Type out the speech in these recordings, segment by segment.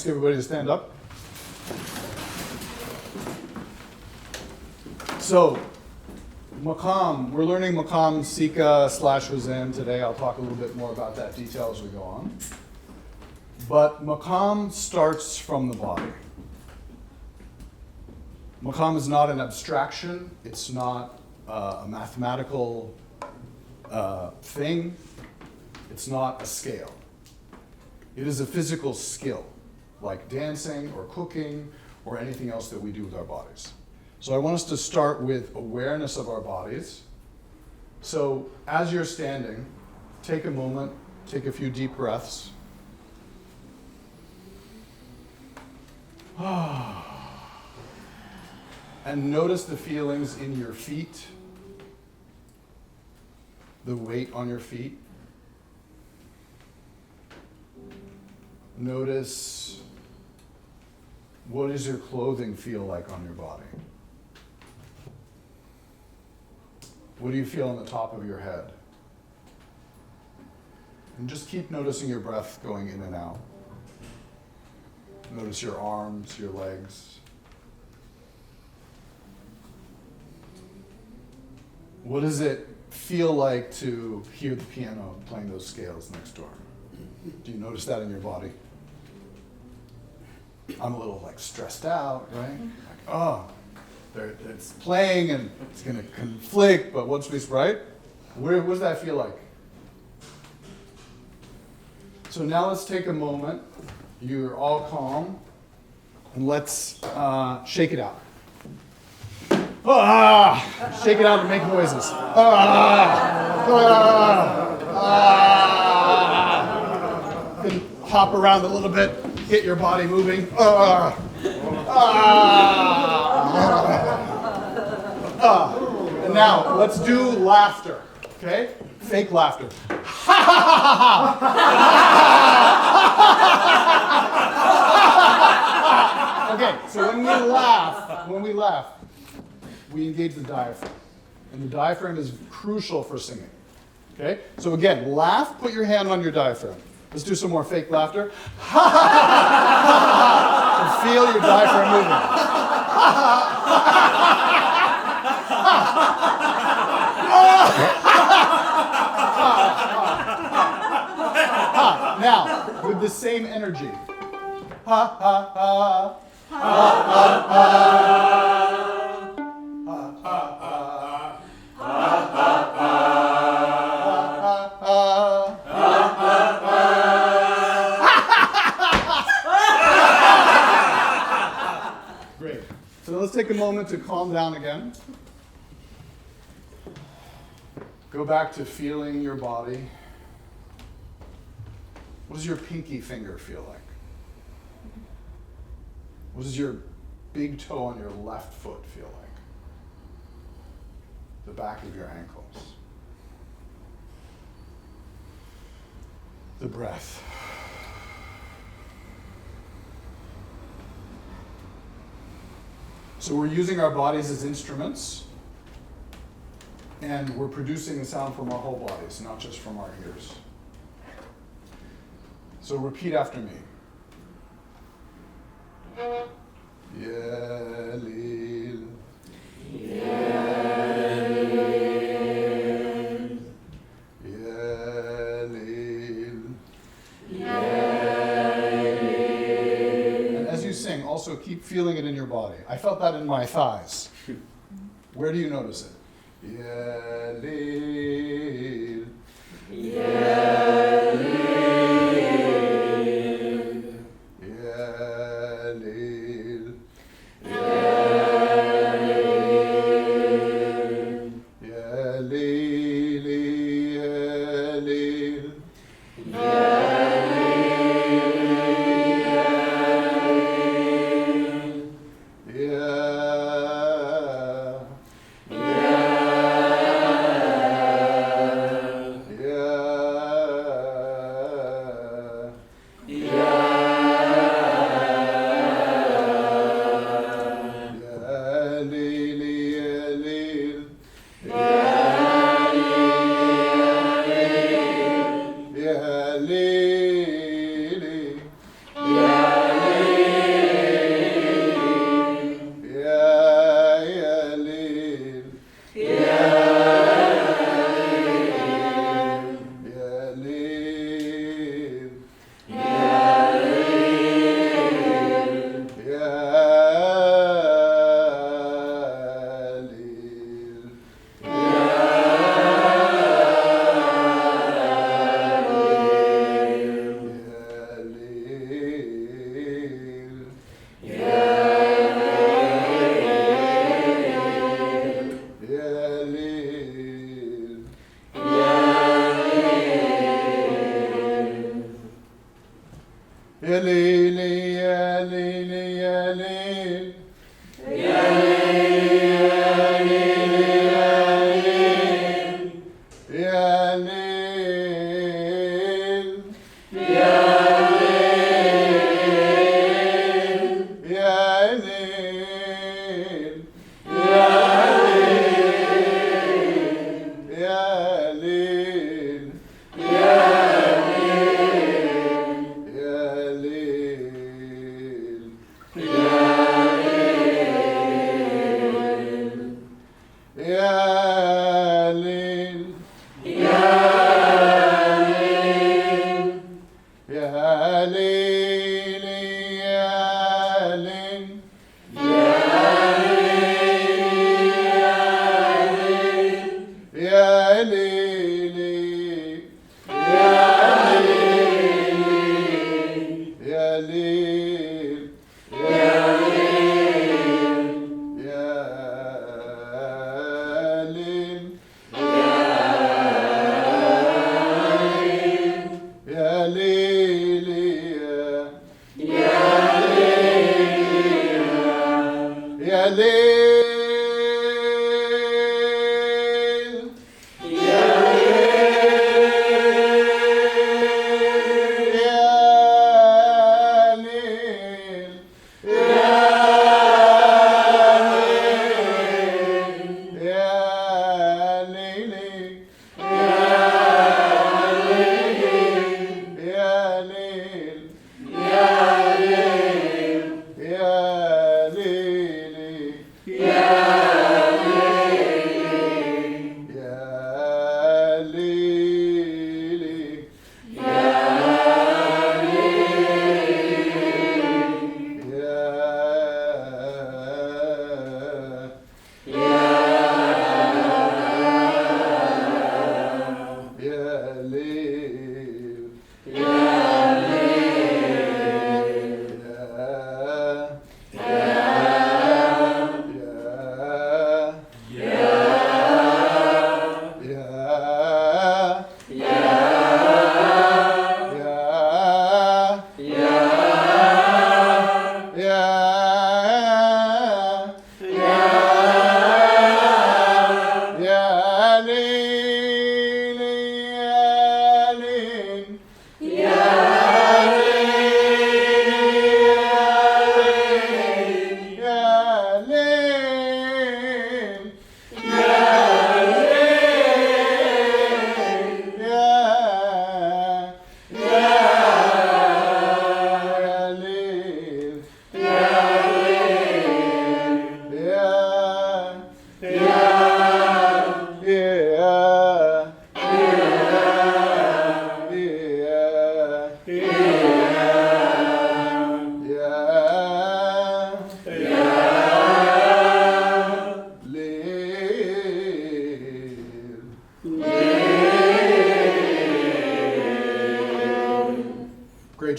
ask everybody to stand up. So, Maqam, we're learning Maqam Sikah / Huzam today. I'll talk a little bit more about that detail as we go on. But Maqam starts from the body. Maqam is not an abstraction. It's not a mathematical thing. It's not a scale. It is a physical skill, like dancing or cooking or anything else that we do with our bodies. So I want us to start with awareness of our bodies. So as you're standing, take a moment, take a few deep breaths. And notice the feelings in your feet, the weight on your feet. Notice what does your clothing feel like on your body? What do you feel on the top of your head? And just keep noticing your breath going in and out. Notice your arms, your legs. What does it feel like to hear the piano playing those scales next door? Do you notice that in your body? I'm a little like stressed out, right? Like, oh, it's playing and it's going to conflict, but what's this, right? What does that feel like? So now let's take a moment. You're all calm, and let's shake it out. Shake it out and make noises. You can hop around a little bit, get your body moving. And now let's do laughter, okay? Fake laughter. Okay, so when we laugh, we engage the diaphragm. And the diaphragm is crucial for singing. Okay? So again, laugh, put your hand on your diaphragm. Let's do some more fake laughter. And feel your diaphragm moving. Now, with the same energy. Ha ha ha. Ha ha ha. Great. So let's take a moment to calm down again. Go back to feeling your body. What does your pinky finger feel like? What does your big toe on your left foot feel like? The back of your ankles. The breath. So we're using our bodies as instruments, and we're producing the sound from our whole bodies, not just from our ears. So repeat after me. Yelil. Yelil. Yelil. Yelil. And as you sing, also keep feeling it in your body. I felt that in my thighs. Where do you notice it? Yelil. Yelil.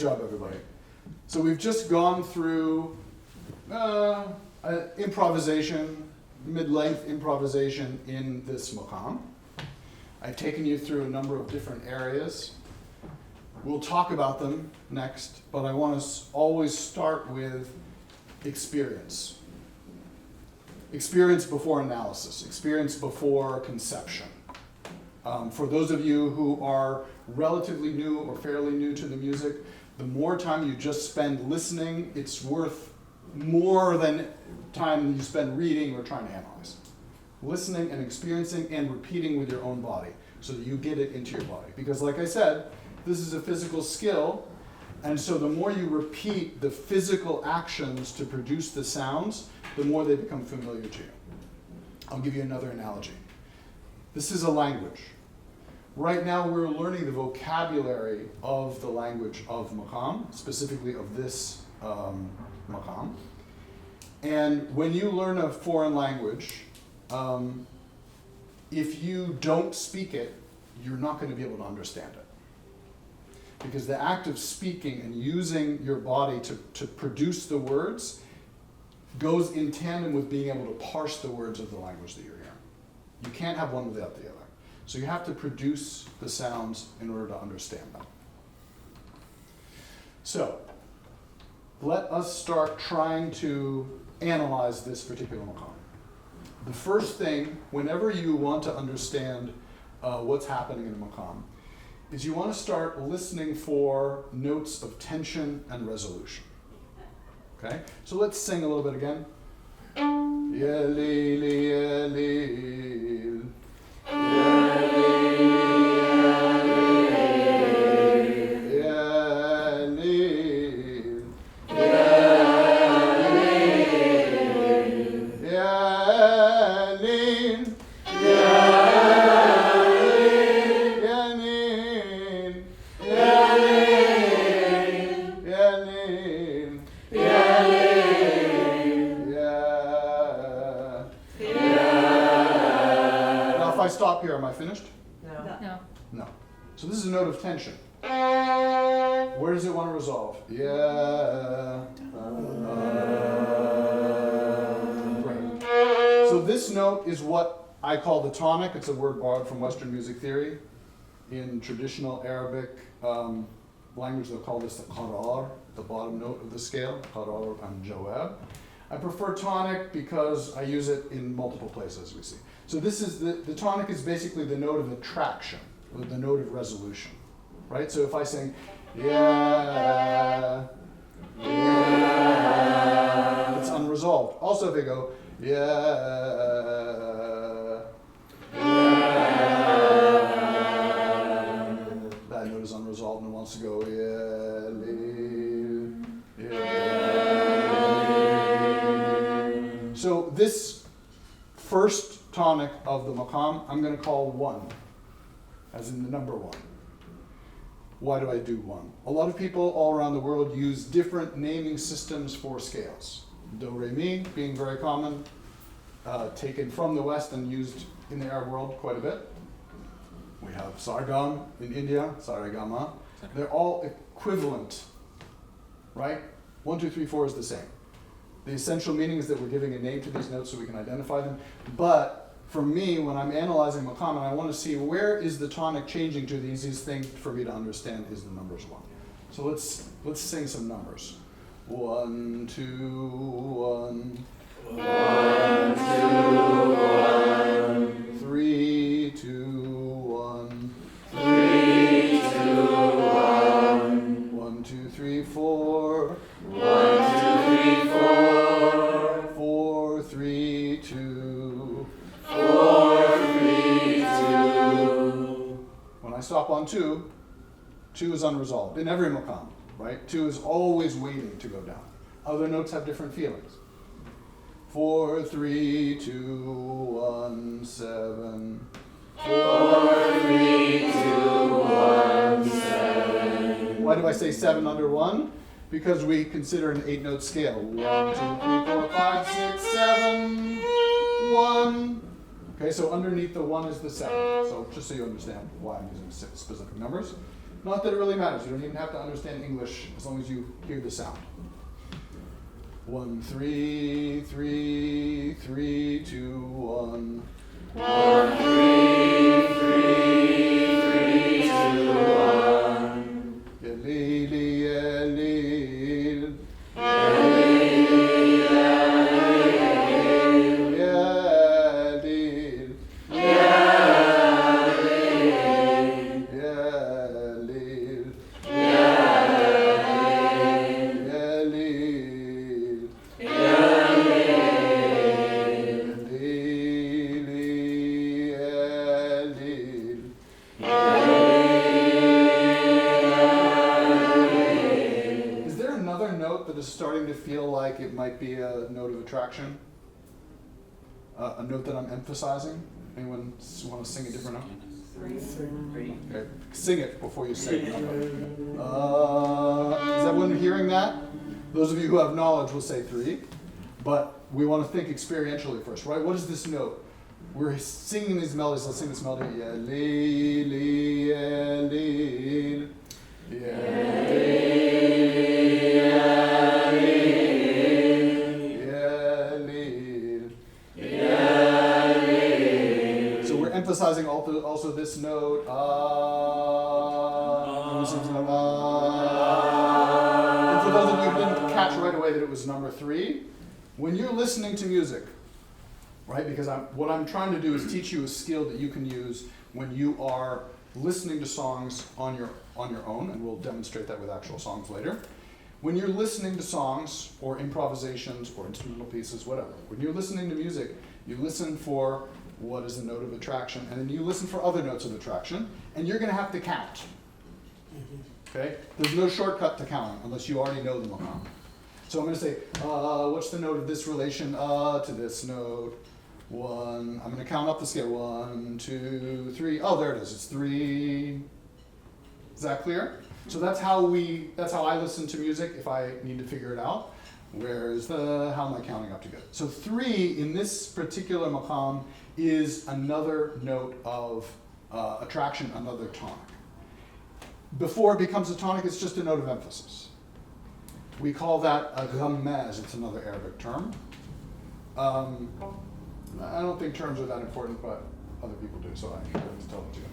job, everybody. So we've just gone through improvisation, mid-length improvisation in this maqam. I've taken you through a number of different areas. We'll talk about them next, but I want to always start with experience. Experience before analysis, experience before conception. For those of you who are relatively new or fairly new to the music, the more time you just spend listening, it's worth more than time you spend reading or trying to analyze. Listening and experiencing and repeating with your own body so that you get it into your body. Because like I said, this is a physical skill, and so the more you repeat the physical actions to produce the sounds, the more they become familiar to you. I'll give you another analogy. This is a language. Right now we're learning the vocabulary of the language of Maqam, specifically of this Maqam. And when you learn a foreign language, if you don't speak it, you're not going to be able to understand it. Because the act of speaking and using your body to produce the words goes in tandem with being able to parse the words of the language that you're hearing. You can't have one without the other. So you have to produce the sounds in order to understand them. So, let us start trying to analyze this particular maqam. The first thing, whenever you want to understand what's happening in a maqam, is you want to start listening for notes of tension and resolution. Okay? So let's sing a little bit again. Ya leel, ya leel. Ya leel, ya leel. Ya leel. Ya leel. If I stop here, am I finished? No. No. So this is a note of tension. Where does it want to resolve? Yeah. Great. So this note is what I call the tonic. It's a word borrowed from Western music theory. In traditional Arabic language, they'll call this the qarar, the bottom note of the scale, qarar and jawab. I prefer tonic because I use it in multiple places, we see. So this is the tonic is basically the note of attraction, or the note of resolution, right? So if I sing, yeah, yeah, it's unresolved. Also if I go, yeah, yeah, that note is unresolved and it wants to go, yeah, yeah. So this first tonic of the maqam, I'm going to call 1, as in the number 1. Why do I do 1? A lot of people all around the world use different naming systems for scales. Do, re, mi being very common, taken from the West and used in the Arab world quite a bit. We have sargam in India, saragama. They're all equivalent, right? 1, 2, 3, 4 is the same. The essential meaning is that we're giving a name to these notes so we can identify them. But for me, when I'm analyzing maqam and I want to see where is the tonic changing to, the easiest thing for me to understand is the numbers 1. So let's sing some numbers. 1, 2, 1. 1, 2, 1. 3, 2, 1. 3, 2, 1. 1, 2, 3, 4. 1, 2, 3, 4. 4, 3, 2. 4, 3, 2. When I stop on 2, 2 is unresolved in every maqam, right? 2 is always waiting to go down. Other notes have different feelings. 4, 3, 2, 1, 7. 4, 3, 2, 1, 7. Why do I say 7 under 1? Because we consider an 8-note scale. 1, 2, 3, 4, 5, 6, 7, 1. Okay, so underneath the 1 is the 7. So just so you understand why I'm using specific numbers. Not that it really matters. You don't even have to understand English as long as you hear the sound. 1, 3, 3, 3, 2, 1. 1, 3, 3, 3, 2, 1. Yalili, yalil. Yalili, yalil. Yalil. Yalil. Is there another note that is starting to feel like it might be a note of attraction? A note that I'm emphasizing? Anyone want to sing a different note? 3. Okay. Sing it before you say it. Is everyone hearing that? Those of you who have knowledge will say 3. But we want to think experientially first, right? What is this note? We're singing these melodies. Let's sing this melody. Yeah, li, li, yeah, li, yeah, so we're emphasizing also this note. And for those of you who didn't catch right away that it was number 3, when you're listening to music, right? Because what I'm trying to do is teach you a skill that you can use when you are listening to songs on your own, and we'll demonstrate that with actual songs later. When you're listening to songs or improvisations or instrumental pieces, whatever, when you're listening to music, you listen for what is the note of attraction, and then you listen for other notes of attraction, and you're going to have to count. Okay? There's no shortcut to counting unless you already know the Maqam. So I'm going to say, what's the note of this relation to this note? 1. I'm going to count up the scale. 1, 2, 3. Oh, there it is. It's 3. Is that clear? So that's how I listen to music if I need to figure it out. How am I counting up together? So 3 in this particular maqam is another note of attraction, another tonic. Before it becomes a tonic, it's just a note of emphasis. We call that a ghammaz. It's another Arabic term. I don't think terms are that important, but other people do, so I have to tell them to you.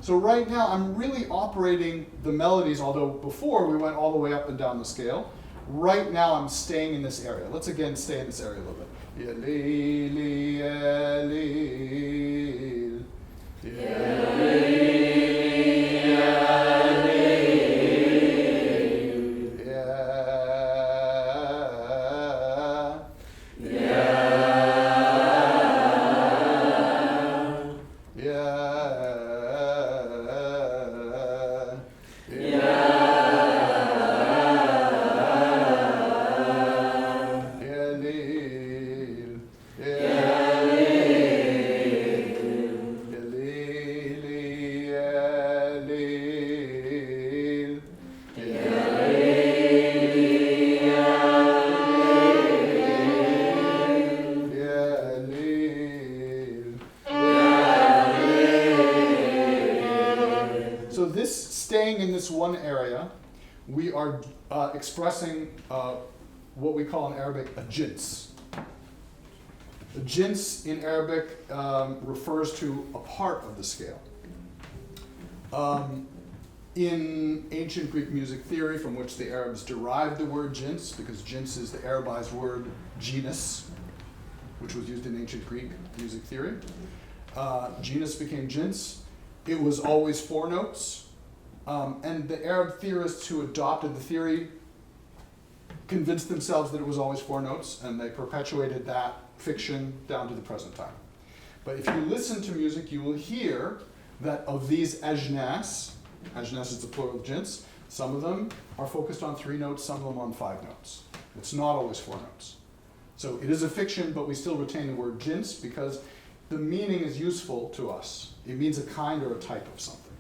So right now, I'm really operating the melodies, although before we went all the way up and down the scale. Right now, I'm staying in this area. Let's again stay in this area a little bit. Ya-li-li, ya-li, ya-li. One area, we are expressing what we call in Arabic a jins. The jins in Arabic refers to a part of the scale. In ancient Greek music theory, from which the Arabs derived the word jins, because jins is the Arabized word genus, which was used in ancient Greek music theory. Genus became jins. It was always 4 notes. And the Arab theorists who adopted the theory convinced themselves that it was always 4 notes, and they perpetuated that fiction down to the present time. But if you listen to music, you will hear that of these ajnas is the plural of jins, some of them are focused on 3 notes, some of them on 5 notes. It's not always 4 notes. So it is a fiction, but we still retain the word jins because the meaning is useful to us. It means a kind or a type of something.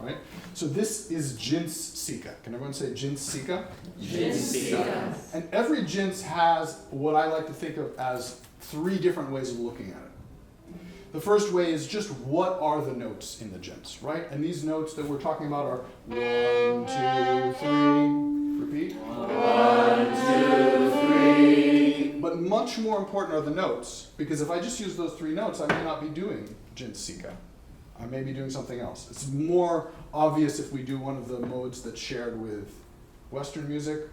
Right? So this is jins Sikah. Can everyone say jins Sikah? Jins Sikah. And every jins has what I like to think of as 3 different ways of looking at it. The first way is just what are the notes in the jins, right? And these notes that we're talking about are 1, 2, 3. Repeat. 1, 2, 3. But much more important are the notes, because if I just use those 3 notes, I may not be doing jins Sikah. I may be doing something else. It's more obvious if we do one of the modes that's shared with Western music.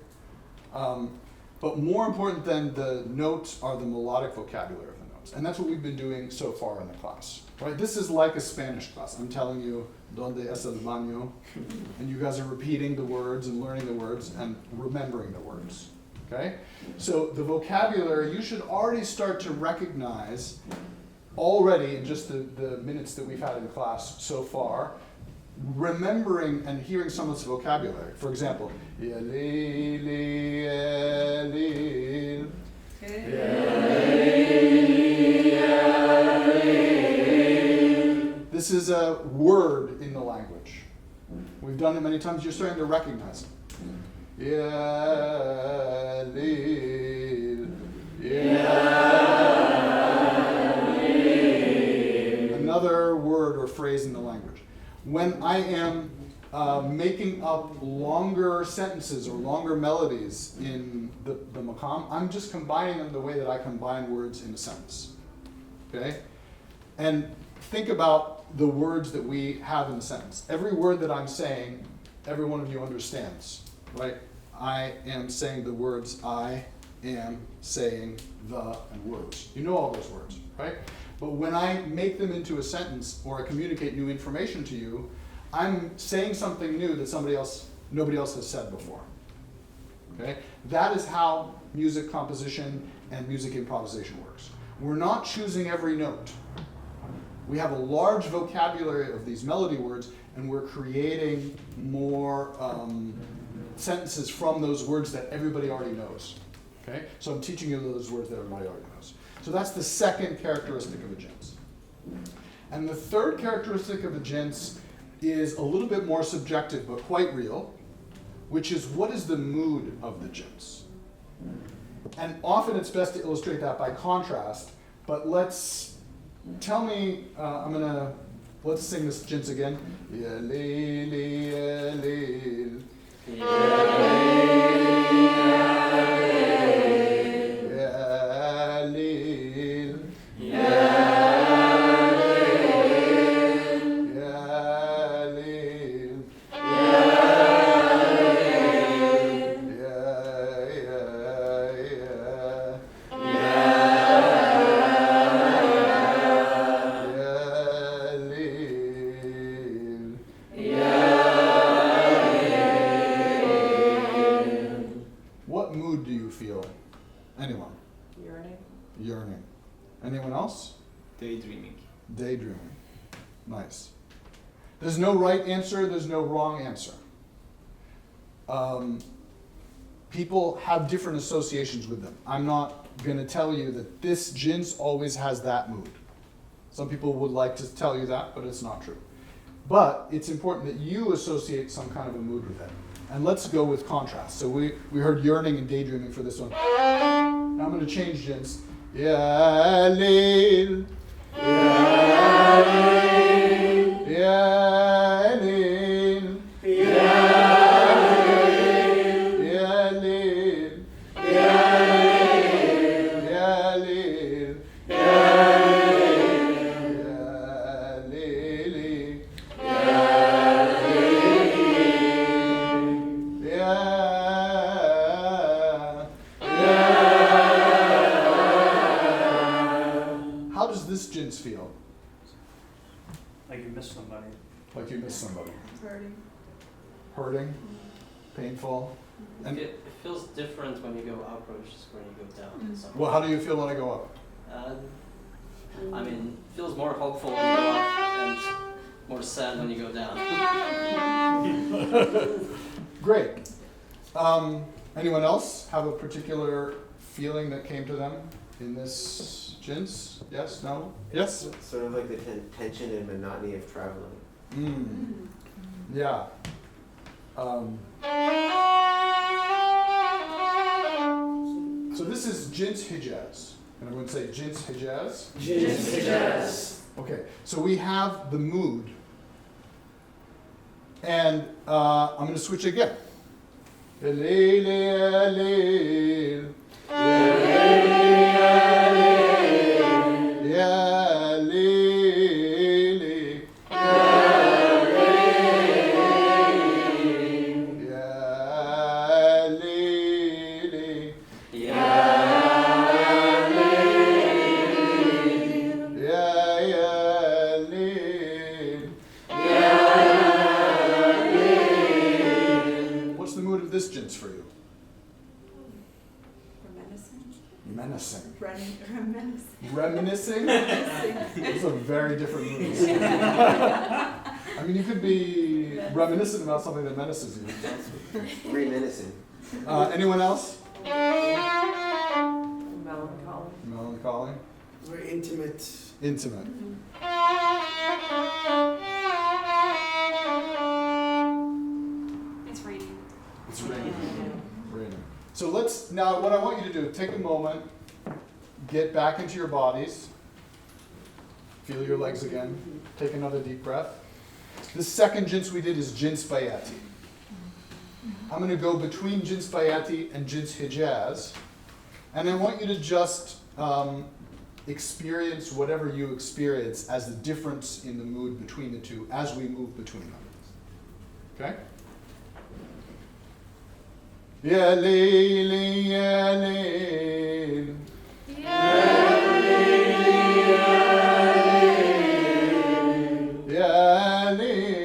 But more important than the notes are the melodic vocabulary of the notes. And that's what we've been doing so far in the class. Right? This is like a Spanish class. I'm telling you, ¿Dónde es el baño? And you guys are repeating the words and learning the words and remembering the words. Okay? So the vocabulary, you should already start to recognize already in just the minutes that we've had in class so far, remembering and hearing some of this vocabulary. For example, this is a word in the language. We've done it many times. You're starting to recognize it. Another word or phrase in the language. When I am making up longer sentences or longer melodies in the Maqam, I'm just combining them the way that I combine words in a sentence. Okay? And think about the words that we have in the sentence. Every word that I'm saying, every one of you understands, right? I am saying the words I am saying the and words. You know all those words, right? But when I make them into a sentence or I communicate new information to you, I'm saying something new that nobody else has said before. Okay? That is how music composition and music improvisation works. We're not choosing every note. We have a large vocabulary of these melody words, and we're creating more sentences from those words that everybody already knows. Okay? So I'm teaching you those words that everybody already knows. So that's the second characteristic of a jins. And the third characteristic of a jins is a little bit more subjective, but quite real, which is what is the mood of the jins? And often it's best to illustrate that by contrast, but let's sing this jins again. Ya leel, ya leel. Daydreaming. Nice. There's no right answer, there's no wrong answer. People have different associations with them. I'm not going to tell you that this jins always has that mood. Some people would like to tell you that, but it's not true. But it's important that you associate some kind of a mood with it. And let's go with contrast. So we heard yearning and daydreaming for this one. Now I'm going to change jins. Ya leel. Ya leel, ya leel, ya leel, ya leel, How does this jins feel? Like you missed somebody. Like you missed somebody. Hurting. Hurting? Painful? And It feels different when you go up versus when you go down. Somewhere. well, how do you feel when I go up? I mean, it feels more hopeful when you go up and more sad when you go down. Great. Anyone else have a particular feeling that came to them in this jins? Yes? No? Yes? Sort of like the tension and monotony of traveling. Yeah. So this is jins Hijaz. And I'm going to say jins Hijaz. Jins Hijaz. Okay, so we have the mood. And I'm going to switch again. What's the mood of this jins for you? Menacing. Reminiscing? Those are very different moods. I mean, you could be reminiscent about something that menaces you. Reminiscent. Anyone else? Melancholy. Melancholy? Very intimate. Intimate. It's raining. It's raining. Raining. So let's, now what I want you to do, take a moment, get back into your bodies, feel your legs again, take another deep breath. The second jins we did is jins bayati. I'm going to go between jins bayati and jins hijaz, and I want you to just experience whatever you experience as the difference in the mood between the two as we move between them. Okay? Ya layli, ya layl. Ya layl.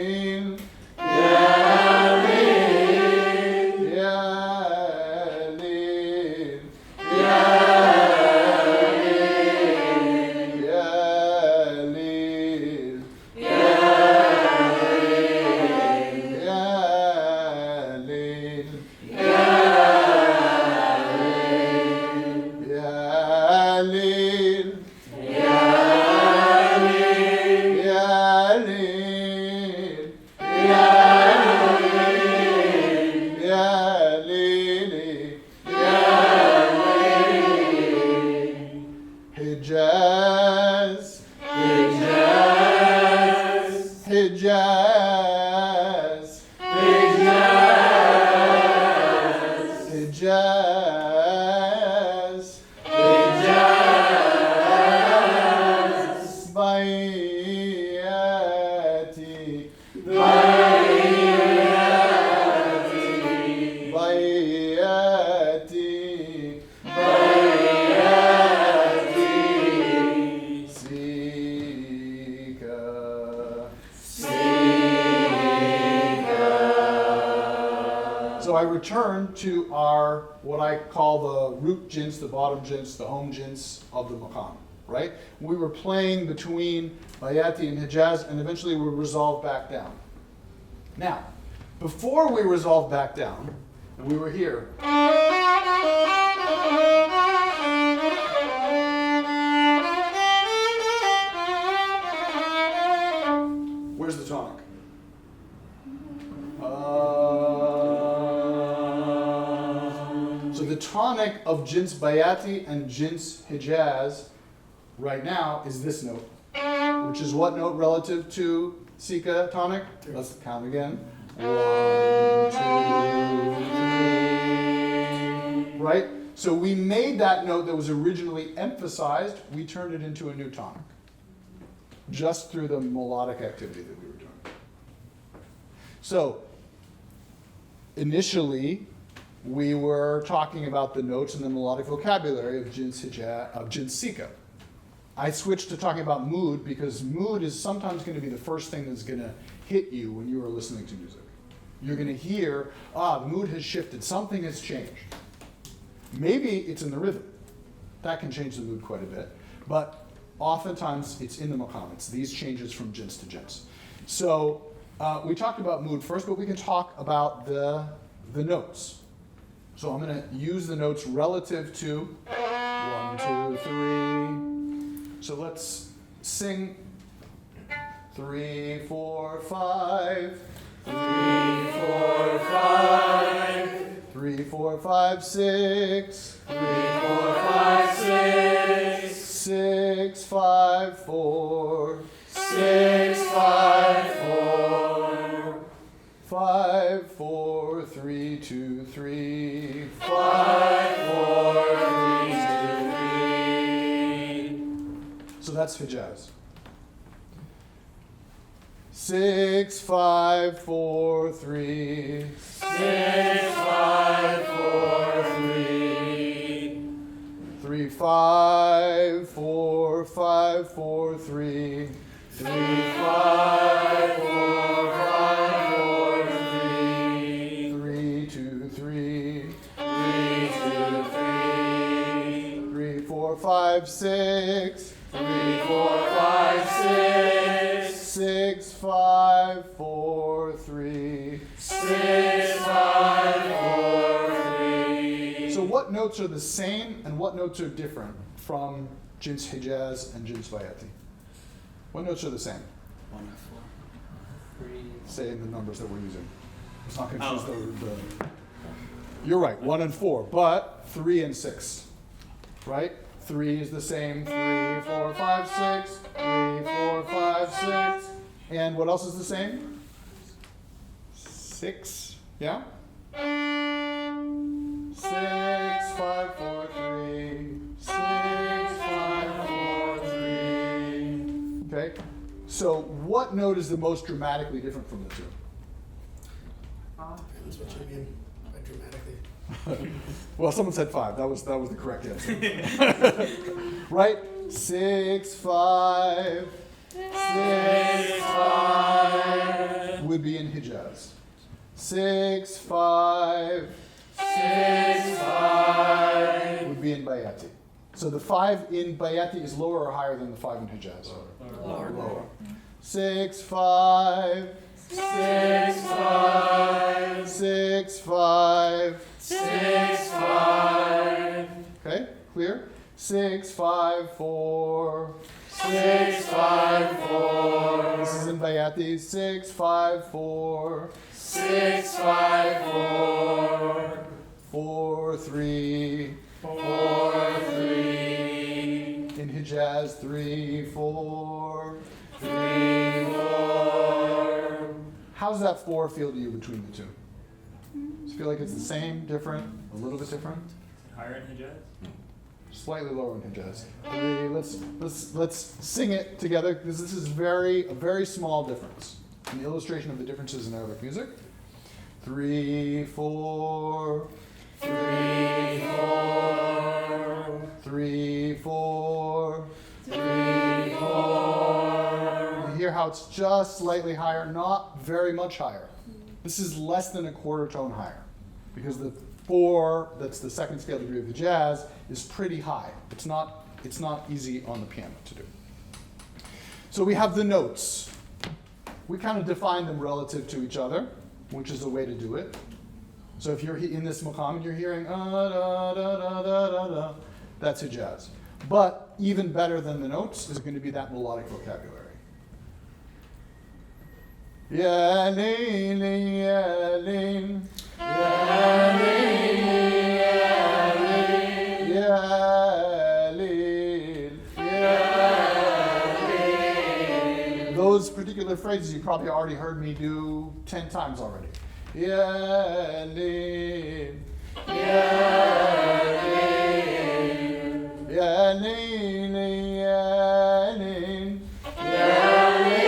So I return to our, what I call the root jins, the bottom jins, the home jins of the Maqam, right? We were playing between Bayati and Hijaz, and eventually we resolved back down. Now, before we resolved back down, and we were here, where's the tonic? So the tonic of jins Bayati and jins Hijaz right now is this note, which is what note relative to Sikah tonic? Let's count again. 1, 2, 3. Right? So we made that note that was originally emphasized, we turned it into a new tonic. Just through the melodic activity that we were doing. So, initially, we were talking about the notes and the melodic vocabulary of jins Sikah. I switched to talking about mood because mood is sometimes going to be the first thing that's going to hit you when you are listening to music. You're going to hear, the mood has shifted, something has changed. Maybe it's in the rhythm. That can change the mood quite a bit. But oftentimes it's in the Maqam. It's these changes from jins to jins. So we talked about mood first, but we can talk about the notes. So I'm going to use the notes relative to 1, 2, 3. So let's sing 3, 4, 5. 3, 4, 5. 3, 4, 5, 6. 3, 4, 5, 6. 6, 5, 4. So that's Hijaz. 6, 5, 4, 3. 6, 5, 4, 3. 3, 5, 4, 5, 4, 3. 3, 5, 4, 5, 4, 3. 3, 2, 3. 3, 2, 3. 3, 4, 5, 6. 3, 4, 5, 6. 6, 5, 4, 3. 6, 5, 4, 3. So what notes are the same and what notes are different from jins Hijaz and jins Bayati? What notes are the same? 1 and 4. 3. Say in the numbers that we're using. Let's not confuse the. You're right, 1 and 4, but 3 and 6, right? 3 is the same. 3, 4, 5, 6. 3, 4, 5, 6. And what else is the same? 6. Yeah? 6, 5, 4, 3. 6, 5, 4, 3. Okay? So what note is the most dramatically different from the two? Depends what you mean by dramatically. Well, someone said 5. That was the correct answer. Right? 6, 5. 6, 5 would be in Hijaz. 6, 5. 6, 5 would be in Bayati. So the 5 in Bayati is lower or higher than the 5 in Hijaz? Lower. 6, 5. 6, 5. 6, 5. 6, 5. Okay, clear? 6, 5, 4. 6, 5, 4. This is in Bayati. 6, 5, 4. 6, 5, 4. 4, 3. 4, 3. In Hijaz, 3, 4. 3, 4. How's that 4 feel to you between the two? Does it feel like it's the same, different, a little bit different? Higher in Hijaz? Slightly lower in Hijaz. 3, let's sing it together because this is a very small difference. An illustration of the differences in Arabic music. 3, 4. 3, 4. 3, 4. 3, 4. You hear how it's just slightly higher, not very much higher. This is less than a quarter tone higher because the 4, that's the second scale degree of the jazz, is pretty high. It's not easy on the piano to do. So we have the notes. We kind of define them relative to each other, which is a way to do it. So if you're in this maqam and you're hearing da da da da da da, that's Hijaz. But even better than the notes is going to be that melodic vocabulary. Ya lin, ya lin, ya lin, ya lin, ya lin. Those particular phrases you probably already heard me do 10 times already. Ya lin, ya lin, ya lin, ya lin, ya lin.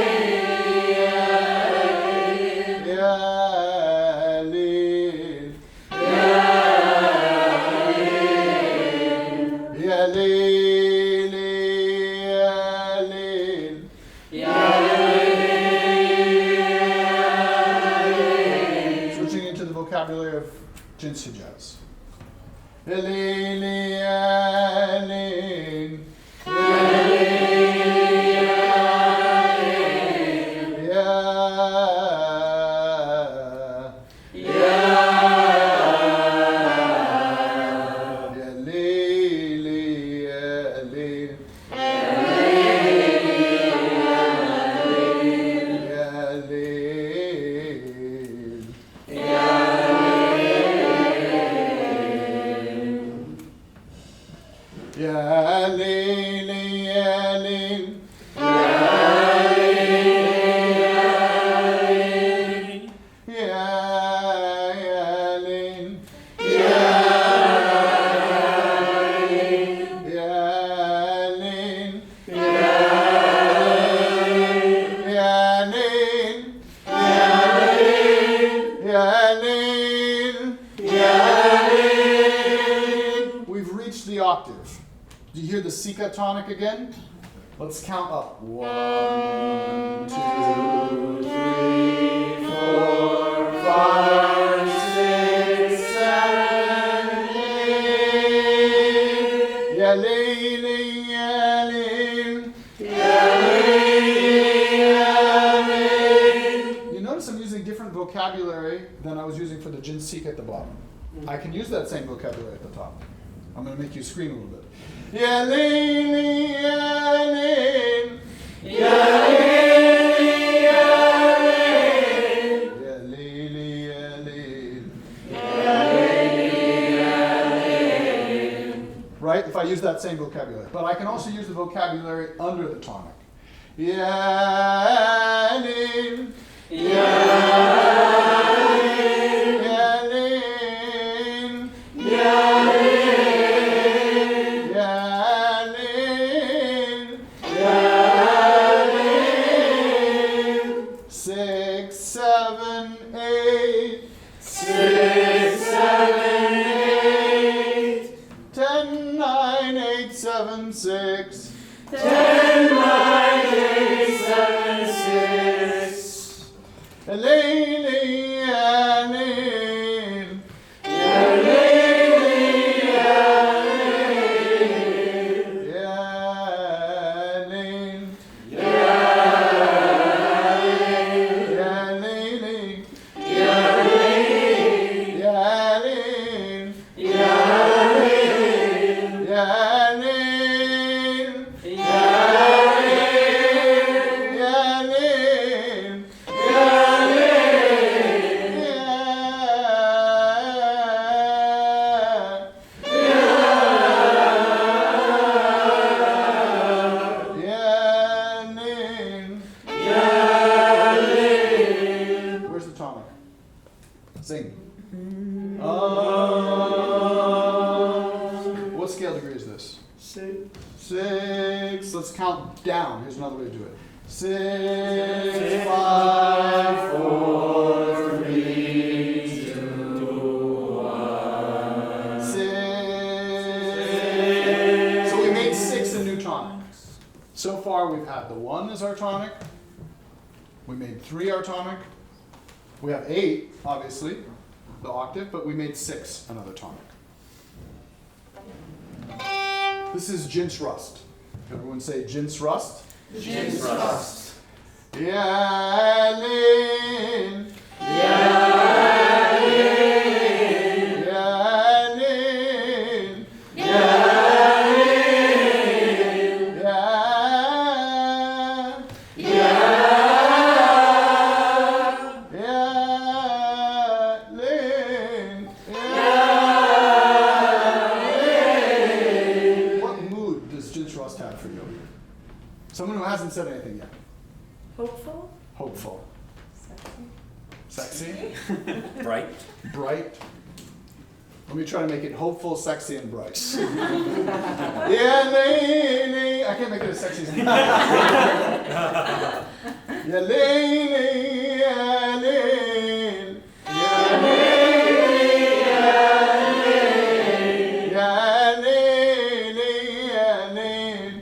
Switching into the vocabulary of jins Hijaz. octave. Do you hear the Sikah tonic again? Let's count up. 1, 2, 3, 4, 5, 6, 7, 8. Ya Layli, ya Layl, ya Layli, ya Layl. You notice I'm using different vocabulary than I was using for the jins Sikah at the bottom. I can use that same vocabulary at the top. I'm going to make you scream a little bit. Ya Layli, ya Layl, ya Layli, ya Layl, ya Layli, ya Layl, ya Layli, ya Layl. Right? If I use that same vocabulary. But I can also use the vocabulary under the tonic. Ya Layl, ya Layl, ya Layl, ya Layl. 6, 7, 8. 6, 7, 8. 10, 9, 8, 7, 6. 10, 9, 8, 7, 6. Layli, ya Layl. Ya Layli, ya Layl. Ya Layl. Where's the tonic? Sing. What scale degree is this? 6. 6. Let's count down. Here's another way to do it. 6, 5, 4, 3, 2, 1. 6. So we made 6 in new tonics. So far we've had the 1 as our tonic. We made 3 our tonic. We have 8, obviously, the octave, but we made 6 another tonic. This is jins rust. Can everyone say jins rust? Jins rust. Ya Layl, ya Layl, ya Layl, ya Layl, ya Layl. What mood does jins rust have for you? Someone who hasn't said anything yet. Hopeful? Hopeful. Sexy? Bright. Bright. Let me try to make it hopeful, sexy, and bright. Yeah, lady. I can't make it as sexy as Yeah, lady. Yeah, lady. Yeah, lady. Yeah, lady. Yeah, lady.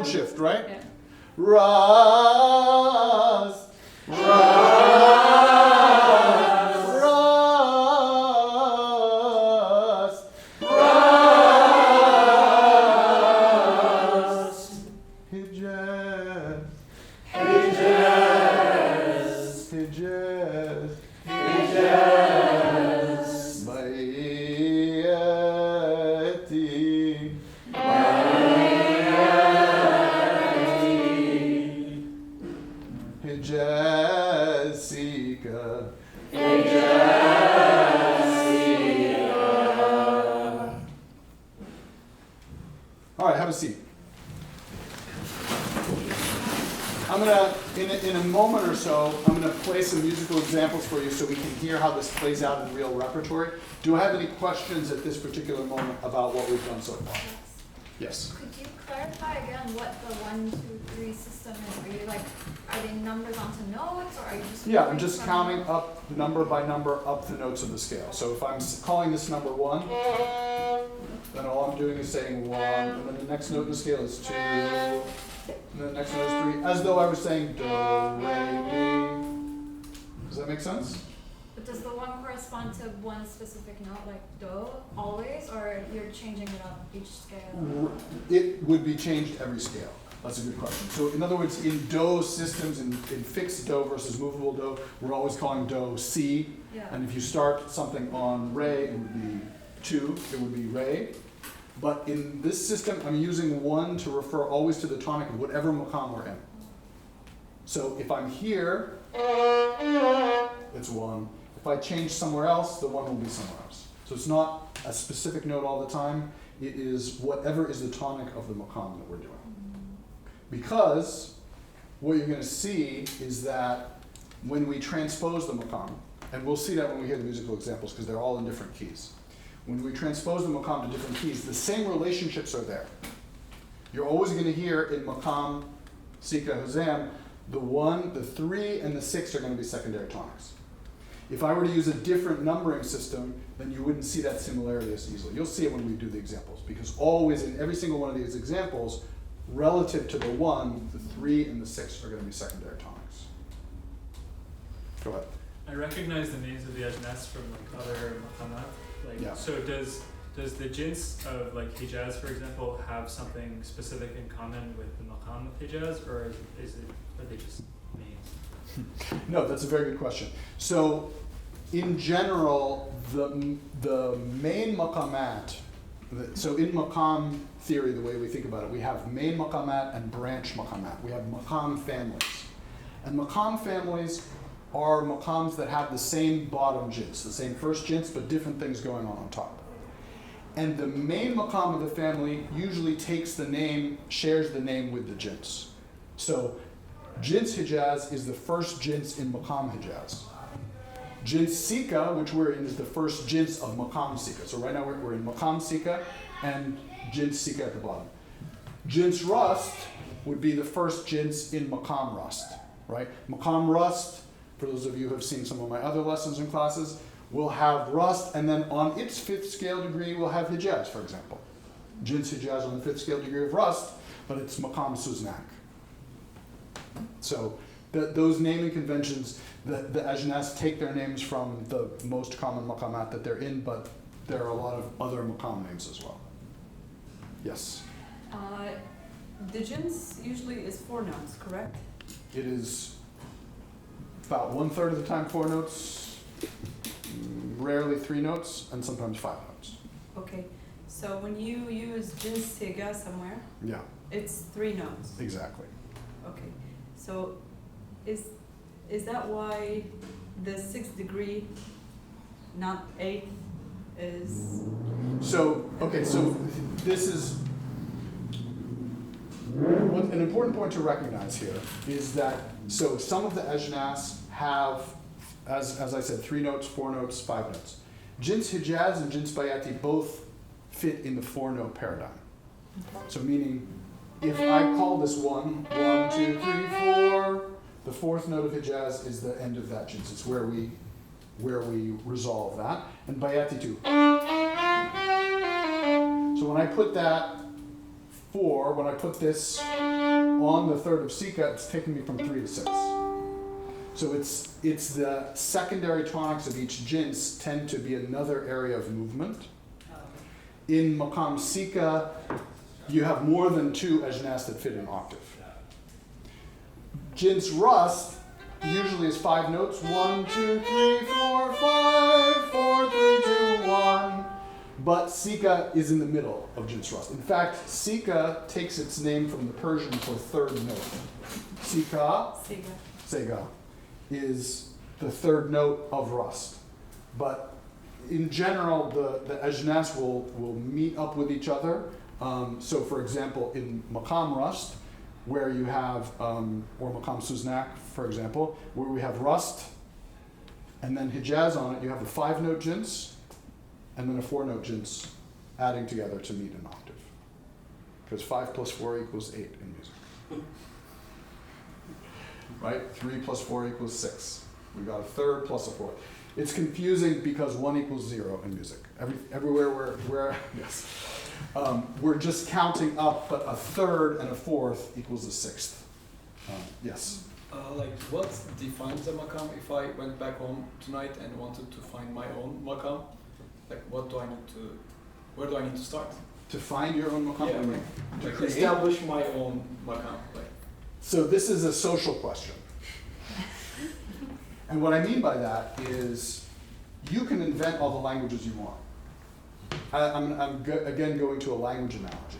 Shift, right? Yeah. Rust, rust, rust, rust. Hijaz, hijaz, hijaz, hijaz. Bayati. Hijaz Sikah. All right, have a seat. I'm gonna, in a moment or so, I'm gonna play some musical examples for you so we can hear how this plays out in real repertory. Do I have any questions at this particular moment about what we've done so far? Yes. Could you clarify again what the 1, 2, 3 system is? Are you like, are they numbers onto notes, or are you just? Yeah, I'm moving just from- counting up number by number up the notes of the scale. So if I'm calling this number 1, then all I'm doing is saying 1, and then the next note in the scale is 2, and then the next note is 3, as though I was saying do, re, mi. Does that make sense? But does the 1 correspond to one specific note, like do, always, or you're changing it up each scale? It would be changed every scale. That's a good question. So in other words, in do systems, in fixed do versus movable do, we're always calling do C. Yeah. And if you start something on re, it would be 2, it would be re. But in this system, I'm using 1 to refer always to the tonic of whatever maqam we're in. So if I'm here, it's 1. If I change somewhere else, the 1 will be somewhere else. So it's not a specific note all the time. It is whatever is the tonic of the maqam that we're doing. Because what you're going to see is that when we transpose the maqam, and we'll see that when we hear the musical examples because they're all in different keys. When we transpose the maqam to different keys, the same relationships are there. You're always going to hear in Maqam Sikah, Huzam, the 1, the 3, and the 6 are going to be secondary tonics. If I were to use a different numbering system, then you wouldn't see that similarity as easily. You'll see it when we do the examples, because always in every single one of these examples, relative to the 1, the 3 and the 6 are going to be secondary tonics. Go ahead. I recognize the names of the ajnas from like other maqamat. Like, Yeah. so does the jins of like Hijaz, for example, have something specific in common with the maqam of Hijaz, or are they just names? No, that's a very good question. So, in general, the main maqamat, so in maqam theory, the way we think about it, we have main maqamat and branch maqamat. We have maqam families. And maqam families are maqams that have the same bottom jins, the same first jins, but different things going on top. And the main maqam of the family usually takes the name, shares the name with the jins. So, jins Hijaz is the first jins in Maqam Hijaz. Jins Sikah, which we're in, is the first jins of Maqam Sikah. So right now we're in Maqam Sikah and jins Sikah at the bottom. Jins Rust would be the first jins in Maqam Rust, right? Maqam Rust, for those of you who have seen some of my other lessons and classes, will have Rust, and then on its 5th scale degree we'll have Hijaz, for example. Jins Hijaz on the 5th scale degree of Rust, but it's Maqam Suznak. So those naming conventions, the ajnas take their names from the most common maqamat that they're in, but there are a lot of other maqam names as well. Yes? The jins usually is 4 notes, correct? It is about 1/3 of the time 4 notes, rarely 3 notes, and sometimes 5 notes. Okay, so when you use jins sega somewhere, Yeah, it's 3 notes. exactly. Okay, so is that why the 6th degree, not 8th, is? So, okay, so this is, an important point to recognize here is that, so some of the ajnas have, as I said, 3 notes, 4 notes, 5 notes. Jins Hijaz and Jins Bayati both fit in the 4-note paradigm. So meaning, if I call this 1, 1, 2, 3, 4, the 4th note of Hijaz is the end of that jins. It's where we resolve that. And Bayati too. So when I put that 4, when I put this on the 3rd of Sikah, it's taking me from 3 to 6. So it's the secondary tonics of each jins tend to be another area of movement. In Maqam Sikah, you have more than 2 ajnas that fit an octave. Jins Rust usually is 5 notes. 1, 2, 3, 4, 5, 4, 3, 2, 1. But Sikah is in the middle of Jins Rust. In fact, Sikah takes its name from the Persian for 3rd note. Sikah, Sega. Sega, is the 3rd note of Rust. But in general, the ajnas will meet up with each other. So for example, in Maqam Rust, where you have, or Maqam Suznak, for example, where we have Rust, and then Hijaz on it, you have the 5-note jins, and then a 4-note jins adding together to meet an octave. because 5 plus 4 equals 8 in music. Right? 3 plus 4 equals 6. We got a third plus a fourth. It's confusing because 1 equals 0 in music. Everywhere yes. We're just counting up, but a third and a fourth equals a sixth. Yes? Like, what defines a maqam? If I went back home tonight and wanted to find my own maqam, like, where do I need to start? To find your own maqam? Yeah, to like, create? establish my own maqam. Like. So this is a social question. And what I mean by that is you can invent all the languages you want. I'm again going to a language analogy.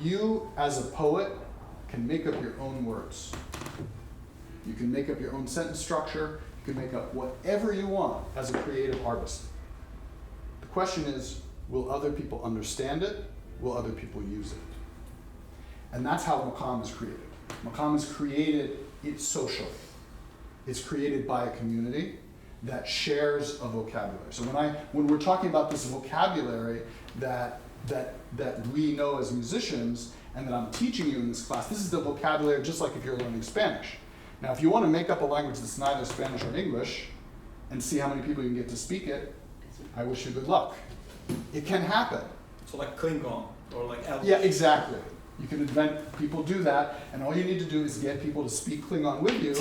You, as a poet, can make up your own words. You can make up your own sentence structure. You can make up whatever you want as a creative artist. The question is, will other people understand it? Will other people use it? And that's how Maqam is created. Maqam is created socially. It's created by a community that shares a vocabulary. So when we're talking about this vocabulary that we know as musicians and that I'm teaching you in this class, this is the vocabulary just like if you're learning Spanish. Now, if you want to make up a language that's neither Spanish or English and see how many people you can get to speak it, I wish you good luck. It can happen. So like Klingon or like Elvish. Yeah, exactly. You can invent, people do that, and all you need to do is get people to speak Klingon with you,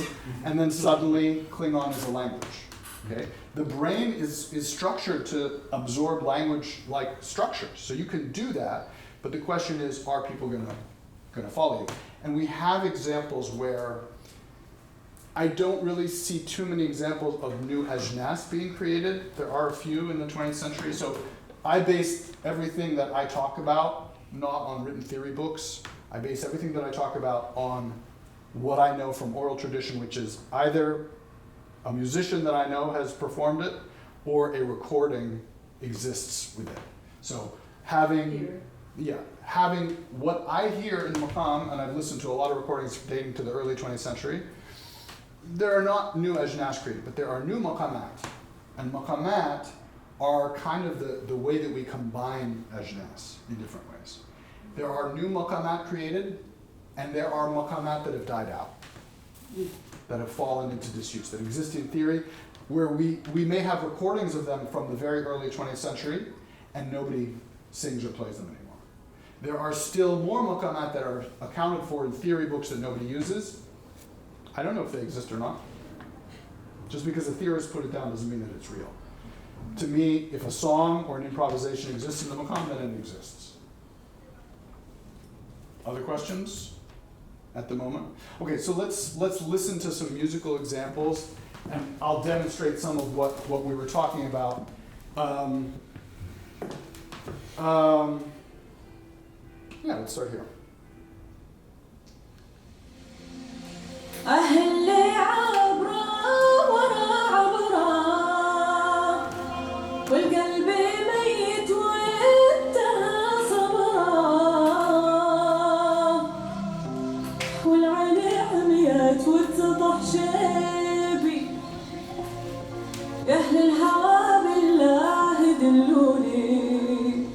and then suddenly Klingon is a language. Okay? The brain is structured to absorb language-like structures, so you can do that, but the question is, are people gonna follow you? And we have examples where I don't really see too many examples of new ajnas being created. There are a few in the 20th century, so I base everything that I talk about not on written theory books. I base everything that I talk about on what I know from oral tradition, which is either a musician that I know has performed it or a recording exists with it. So having what I hear in Maqam, and I've listened to a lot of recordings dating to the early 20th century, there are not new ajnas created, but there are new maqamat. And maqamat are kind of the way that we combine ajnas in different ways. There are new maqamat created, and there are maqamat that have died out, that have fallen into disuse, that exist in theory, where we may have recordings of them from the very early 20th century, and nobody sings or plays them anymore. There are still more maqamat that are accounted for in theory books that nobody uses. I don't know if they exist or not. Just because a theorist put it down doesn't mean that it's real. To me, if a song or an improvisation exists in the Maqam, then it exists. Other questions at the moment? Okay, so let's listen to some musical examples, and I'll demonstrate some of what we were talking about. Yeah, let's start here. أهلي عبرة ورا عبرة والقلب ميت وانتهى صبرا والعين عميت واتضح شيبي يا أهل الهوى بالله دلوني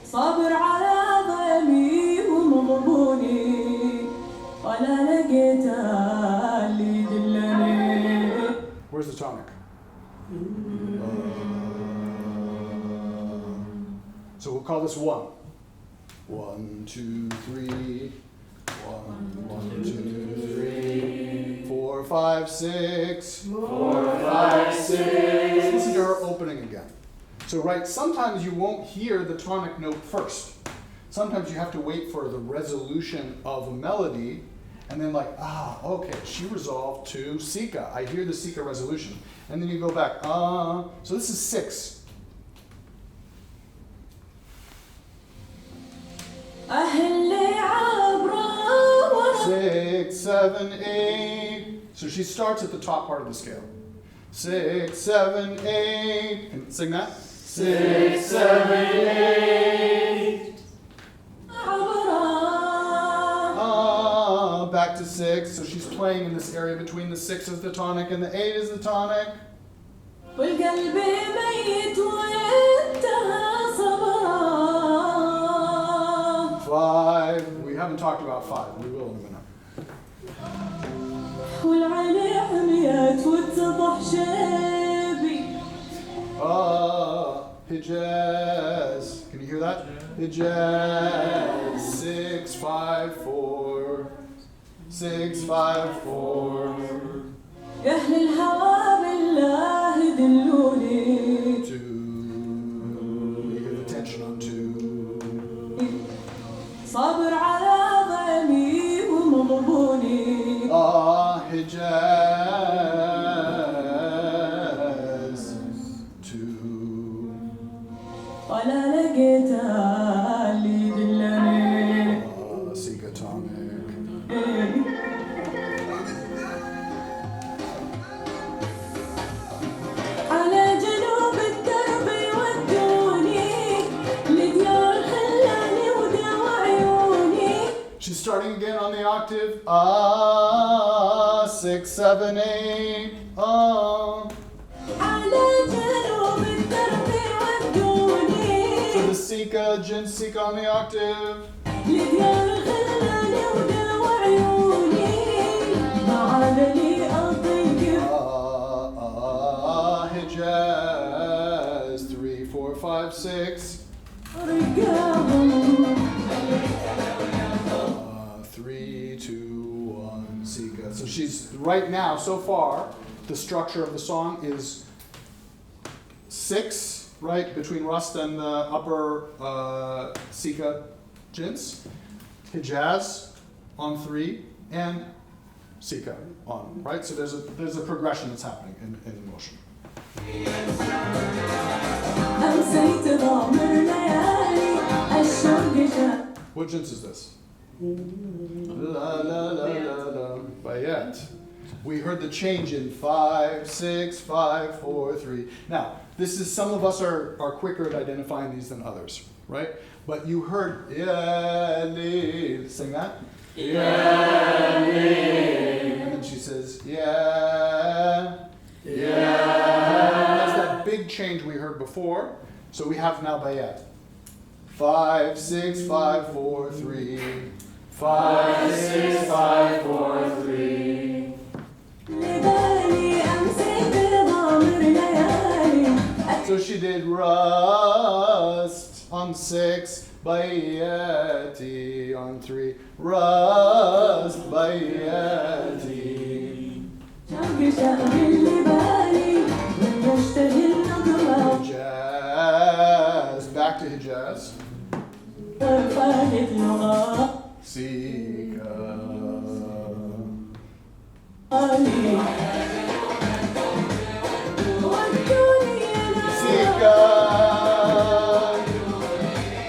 صابر على ضيمي ومغبوني ولا لقيت اللي يدلني. Where's the tonic? So we'll call this 1. 1, 2, 3. 1, 2, 3. 4, 5, 6. 4, 5, 6. Listen to her opening again. So sometimes you won't hear the tonic note first. Sometimes you have to wait for the resolution of a melody, and then okay, she resolved to Sikah. I hear the Sikah resolution. And then you go back, so this is 6. Six, 7, 8. So she starts at the top part of the scale. 6, 7, 8. Can you sing that? 6, 7, 8. Back to 6. So she's playing in this area between the 6 is the tonic and the 8 is the tonic. والقلب ميت وانتهى صبرا 5. We haven't talked about 5. We will in a minute. والعين عميت واتضح شيبي. Hijaz. Can you hear that? Hijaz. 6, 5, 4. 6, 5, 4. يا أهل الهوى بالله دلوني. 2. You hear the tension on 2. صابر على ضعمي ومضبوني. Hijaz. 2. ولا لقيت اللي يدلني. Sikah tonic. على جنوب الدرب يودوني لديار خلاني وداوى عيوني. She's starting again on the octave. 6, 7, 8. على جنوب الدرب يودوني To the Sikah, jins Sikah on the octave. لديار خلاني وداوى عيوني. ما عاد لي أطيق Hijaz. 3, 4, 5, 6. رقاهم. 3, 2, 1, Sikah. So she's right now, so far, the structure of the song is 6, right, between Rust and the upper Sikah jins, Hijaz on 3, and Sikah on, right? So there's a progression that's happening in motion. أمسيت ضامر ليالي الشوق جاء. What jins is this? La la la la la. Bayet. We heard the change in 5, 6, 5, 4, 3. Now, this is, some of us are quicker at identifying these than others, right? But you heard, Yali. Sing that. Yali. And then she says, yeah, yeah. That's that big change we heard before. So we have now Bayet. 5, 6, 5, 4, 3. 5, 6, 5, 4, 3. لبالي أمسيت ضامر ليالي. So she did Rust on 6, Bayati on 3. Rust, Bayati. شوق جاء باللبالي من يشتهي النظرة. Hijaz, back to Hijaz. فانت لغة. Sikah. Sikah.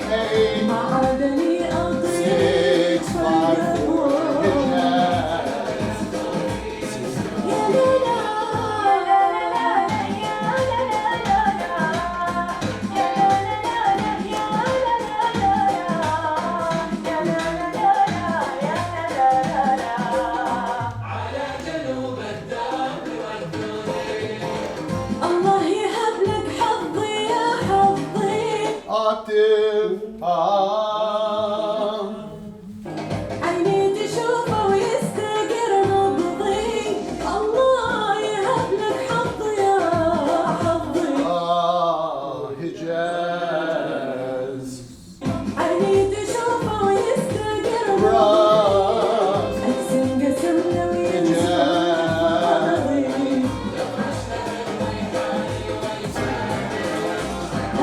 8, ما عاد لي أطيق 6, 5, 4. Hijaz. يا لا لا يا لا لا يا الله يهب لك حظي يا حظي. Octave. عيني تشوفه ويستقر نبضي. الله يهب لك حظي يا حظي. Hijaz. عيني تشوفه ويستقر نبضي. Rust. أقسم قسم لو ينسى حظي.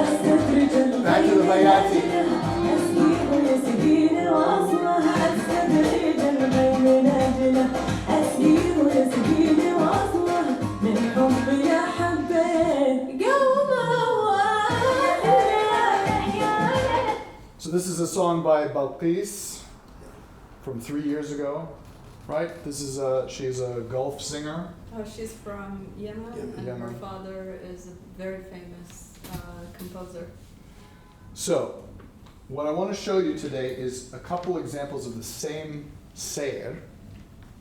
أستدرج Back to the Bayati. أسقيه ويسقيني وأصله. أستدرج الغيم نجله. أسقيه ويسقيني وأصله. من حبي يا حبيت قومه. So this is a song by Balqis from 3 years ago, right? She's a Gulf singer. Oh, she's from Yemen, and Yemen. her father is a very famous composer. So, what I want to show you today is a couple examples of the same sayr.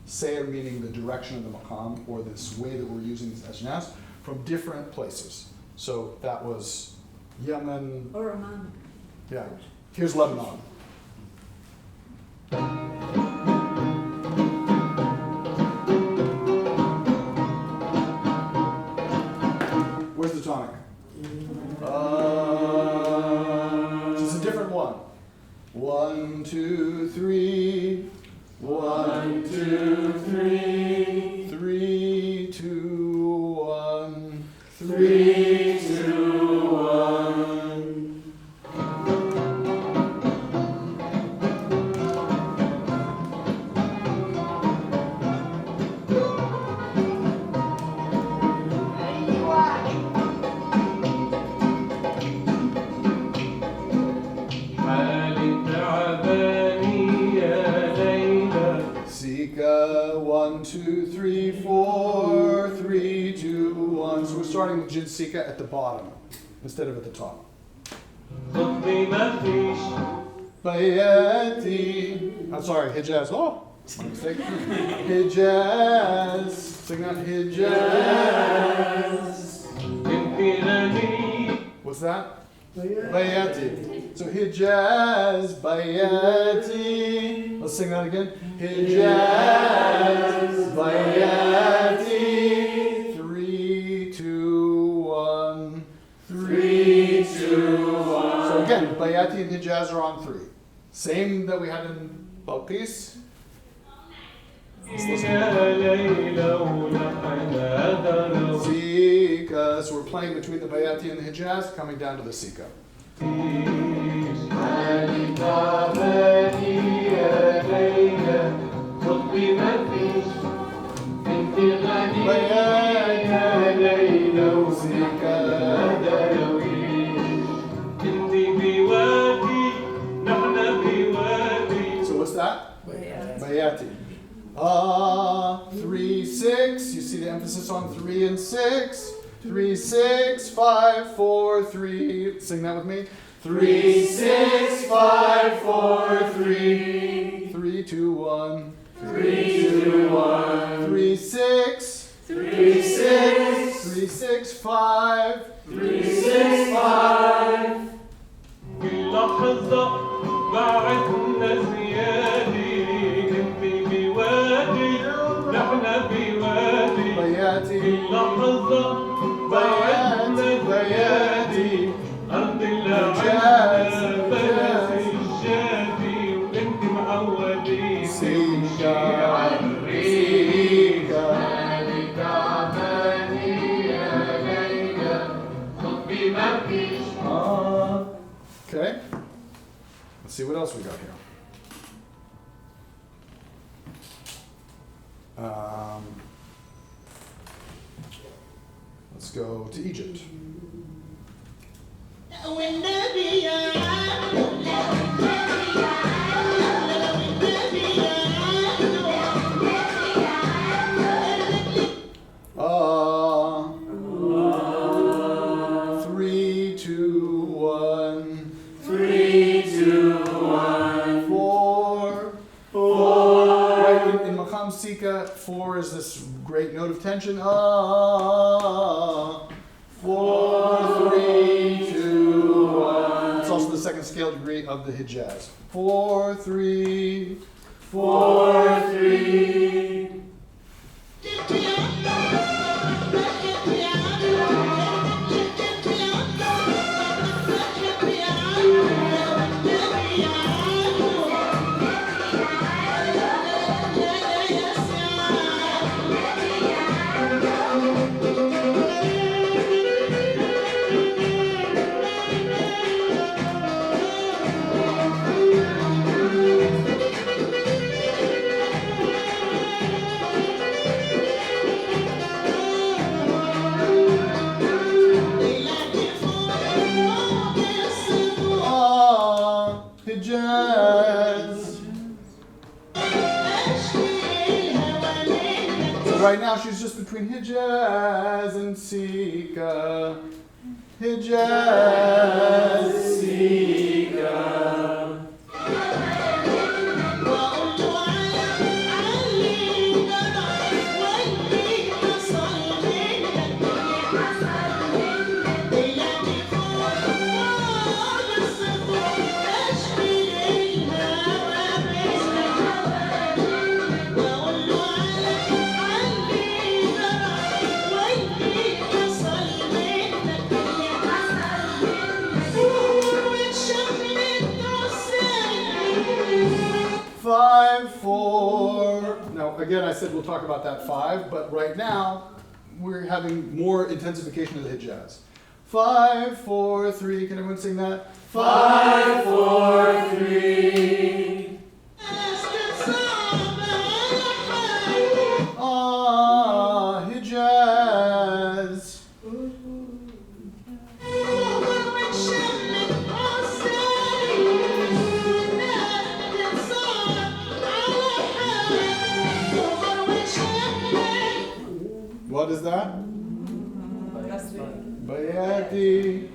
Sayr meaning the direction of the maqam, or this way that we're using these ajnas, from different places. So that was Yemen, Or Oman. yeah. Here's Lebanon. starting with jins sikah at the bottom instead of at the top. Bayati. I'm sorry, Hijaz. Oh, my mistake. Hijaz. Sing that. Hijaz. What's that? Bayati. So Hijaz, Bayati. Let's sing that again. Hijaz, Bayati. 3, 2, 1. 3, 2, 1. So again, Bayati and Hijaz are on 3. Same that we had in Balqis. Let's listen. Sikah. So we're playing between the Bayati and the Hijaz, coming down to the Sikah. So what's that? Bayati. 3, 6. You see the emphasis on 3 and 6. 3, 6, 5, 4, 3. Sing that with me. 3, 6, 5, 4, 3. 3, 2, 1. 3, 2, 1. 3, 6. 3, 6. 3, 6, 5. 3, 6, 5. Bayati. Bayati, Bayati, Hijaz, Okay, let's see what else we got here. Let's go to Egypt. Three, two, one. 3, 2, 1. 4. 4. Right, in Maqam Sikah, 4 is this great note of tension. 4, 3, 2, 1. It's also the second scale degree of the Hijaz. 4, 3. 4, 3. Right now she's just between Hijaz and Sikah. Hijaz, Sikah. Again, I said we'll talk about that 5, but right now we're having more intensification of the Hijaz. 5, 4, 3. Can everyone sing that? 5, 4, 3. Hijaz. What is that? Bayati.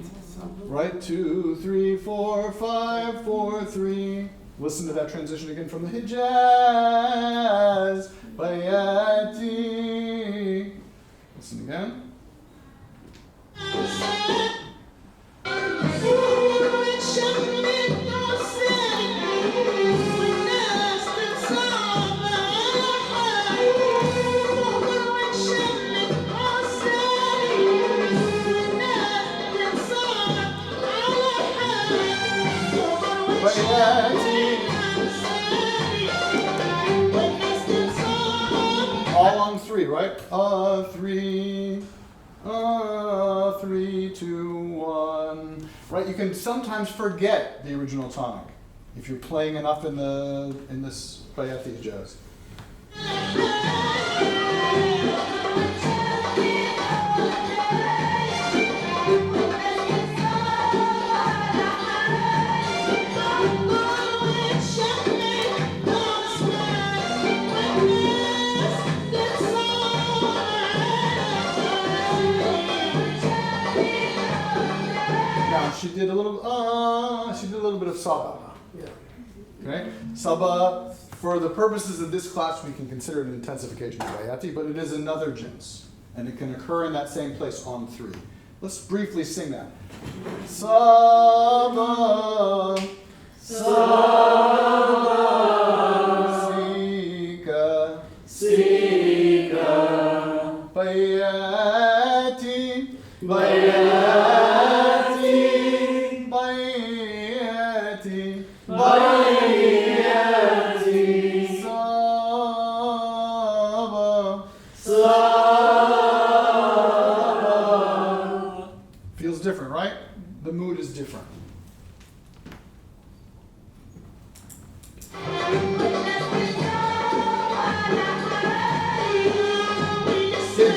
Right, 2, 3, 4, 5, 4, 3. Listen to that transition again from the Hijaz. Bayati. Listen again. All on 3, right? 3, 3, 2, 1. Right? You can sometimes forget the original tonic if you're playing enough in this Bayati jazz. She did a little bit of Saba. Okay? Saba, for the purposes of this class, we can consider it an intensification of Bayati, but it is another jins, and it can occur in that same place on 3. Let's briefly sing that. Saba, Saba, Sikah, Sikah, Bayati, Bayati. Feels different, right? The mood is different.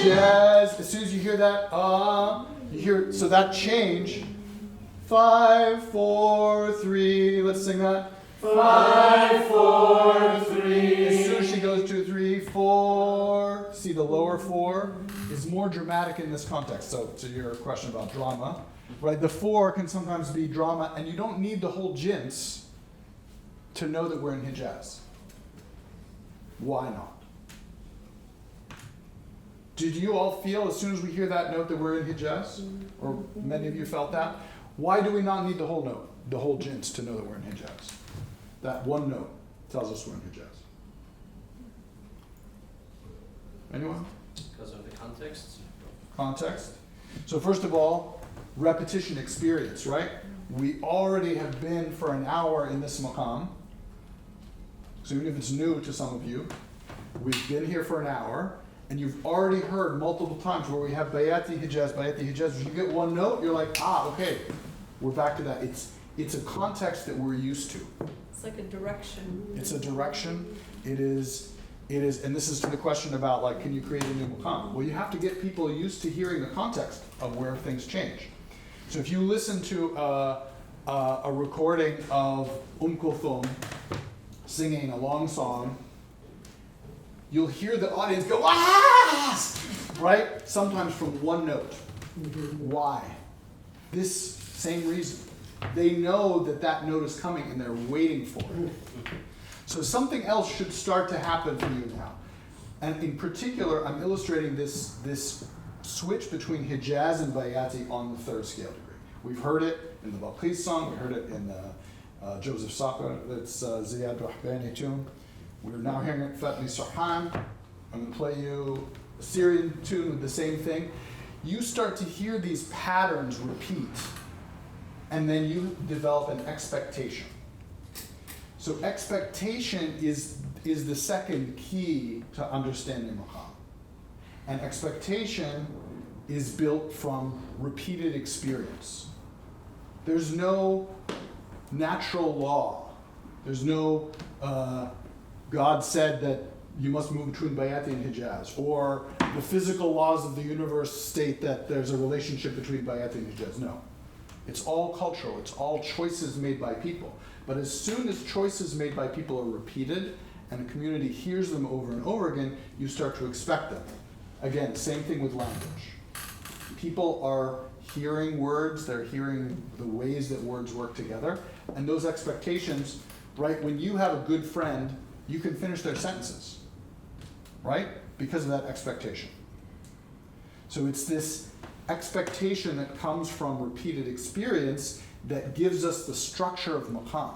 Jazz. As soon as you hear that, you hear, so that change. 5, 4, 3. Let's sing that. 5, 4, 3. As soon as she goes to 3, 4. See, the lower 4 is more dramatic in this context. So, to your question about drama, right? The 4 can sometimes be drama, and you don't need the whole jins to know that we're in Hijaz. Why not? Did you all feel as soon as we hear that note that we're in Hijaz? Or many of you felt that? Why do we not need the whole note, the whole jins, to know that we're in Hijaz? That one note tells us we're in Hijaz. Anyone? Because of the context. Context. So first of all, repetition experience, right? We already have been for an hour in this maqam. So even if it's new to some of you, we've been here for an hour, and you've already heard multiple times where we have Bayati Hijaz, Bayati Hijaz. When you get one note, you're like, okay, we're back to that. It's a context that we're used to. It's like a direction. It's a direction. It is, and this is to the question about, like, can you create a new maqam? Well, you have to get people used to hearing the context of where things change. So if you listen to a recording of Kulthum singing a long song, you'll hear the audience go, ah! Right? Sometimes from one note. Why? This same reason. They know that that note is coming and they're waiting for it. So something else should start to happen for you now. And in particular, I'm illustrating this switch between Hijaz and Bayati on the 3rd scale degree. We've heard it in the Balqis song, we heard it in Joseph Saka, that's Ziyad Rahbani tune. We're now hearing it Fatni Sarhan. I'm going to play you a Syrian tune with the same thing. You start to hear these patterns repeat, and then you develop an expectation. So expectation is the second key to understanding maqam. And expectation is built from repeated experience. There's no natural law. There's no God said that you must move between Bayati and Hijaz, or the physical laws of the universe state that there's a relationship between Bayati and Hijaz. No. It's all cultural. It's all choices made by people. But as soon as choices made by people are repeated and a community hears them over and over again, you start to expect them. Again, same thing with language. People are hearing words, they're hearing the ways that words work together, and those expectations, right, when you have a good friend, you can finish their sentences, right? Because of that expectation. So it's this expectation that comes from repeated experience that gives us the structure of maqam.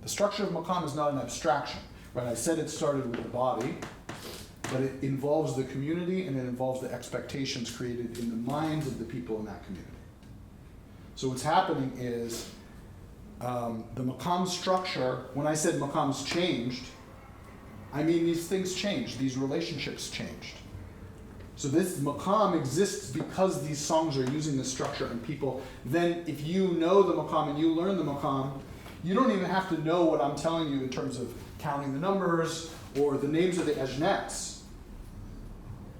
The structure of maqam is not an abstraction, right? I said it started with the body, but it involves the community and it involves the expectations created in the minds of the people in that community. So what's happening is the maqam structure, when I said maqam's changed, I mean these things changed, these relationships changed. So this maqam exists because these songs are using this structure, and people, then if you know the maqam and you learn the maqam, you don't even have to know what I'm telling you in terms of counting the numbers or the names of the ajnats.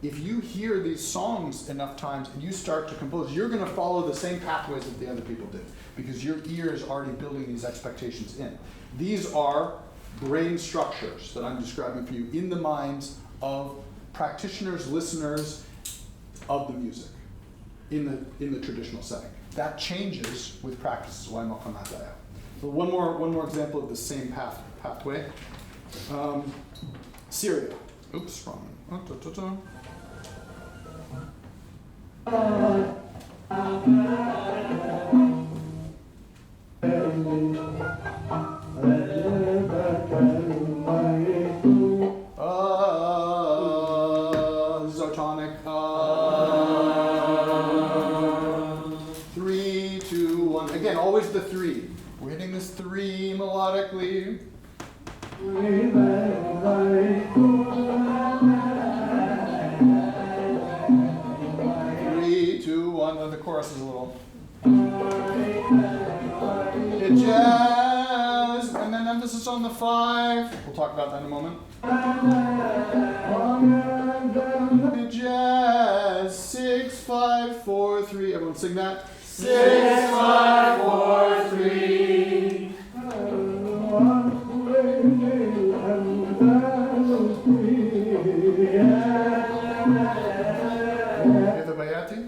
If you hear these songs enough times and you start to compose, you're going to follow the same pathways that the other people did, because your ear is already building these expectations in. These are brain structures that I'm describing for you in the minds of practitioners, listeners of the music in the traditional setting. That changes with practice. Why Maqam Hadaya. So one more example of the same pathway. Syria. Oops, wrong one. This is our tonic. 3, 2, 1. Again, always the 3. We're hitting this 3 melodically. 3, 2, 1. The chorus is a little. It jazz, and then emphasis on the 5. We'll talk about that in a moment. It jazz. 6, 5, 4, 3. Everyone sing that. 6, 5, 4, 3. Hear the bayati?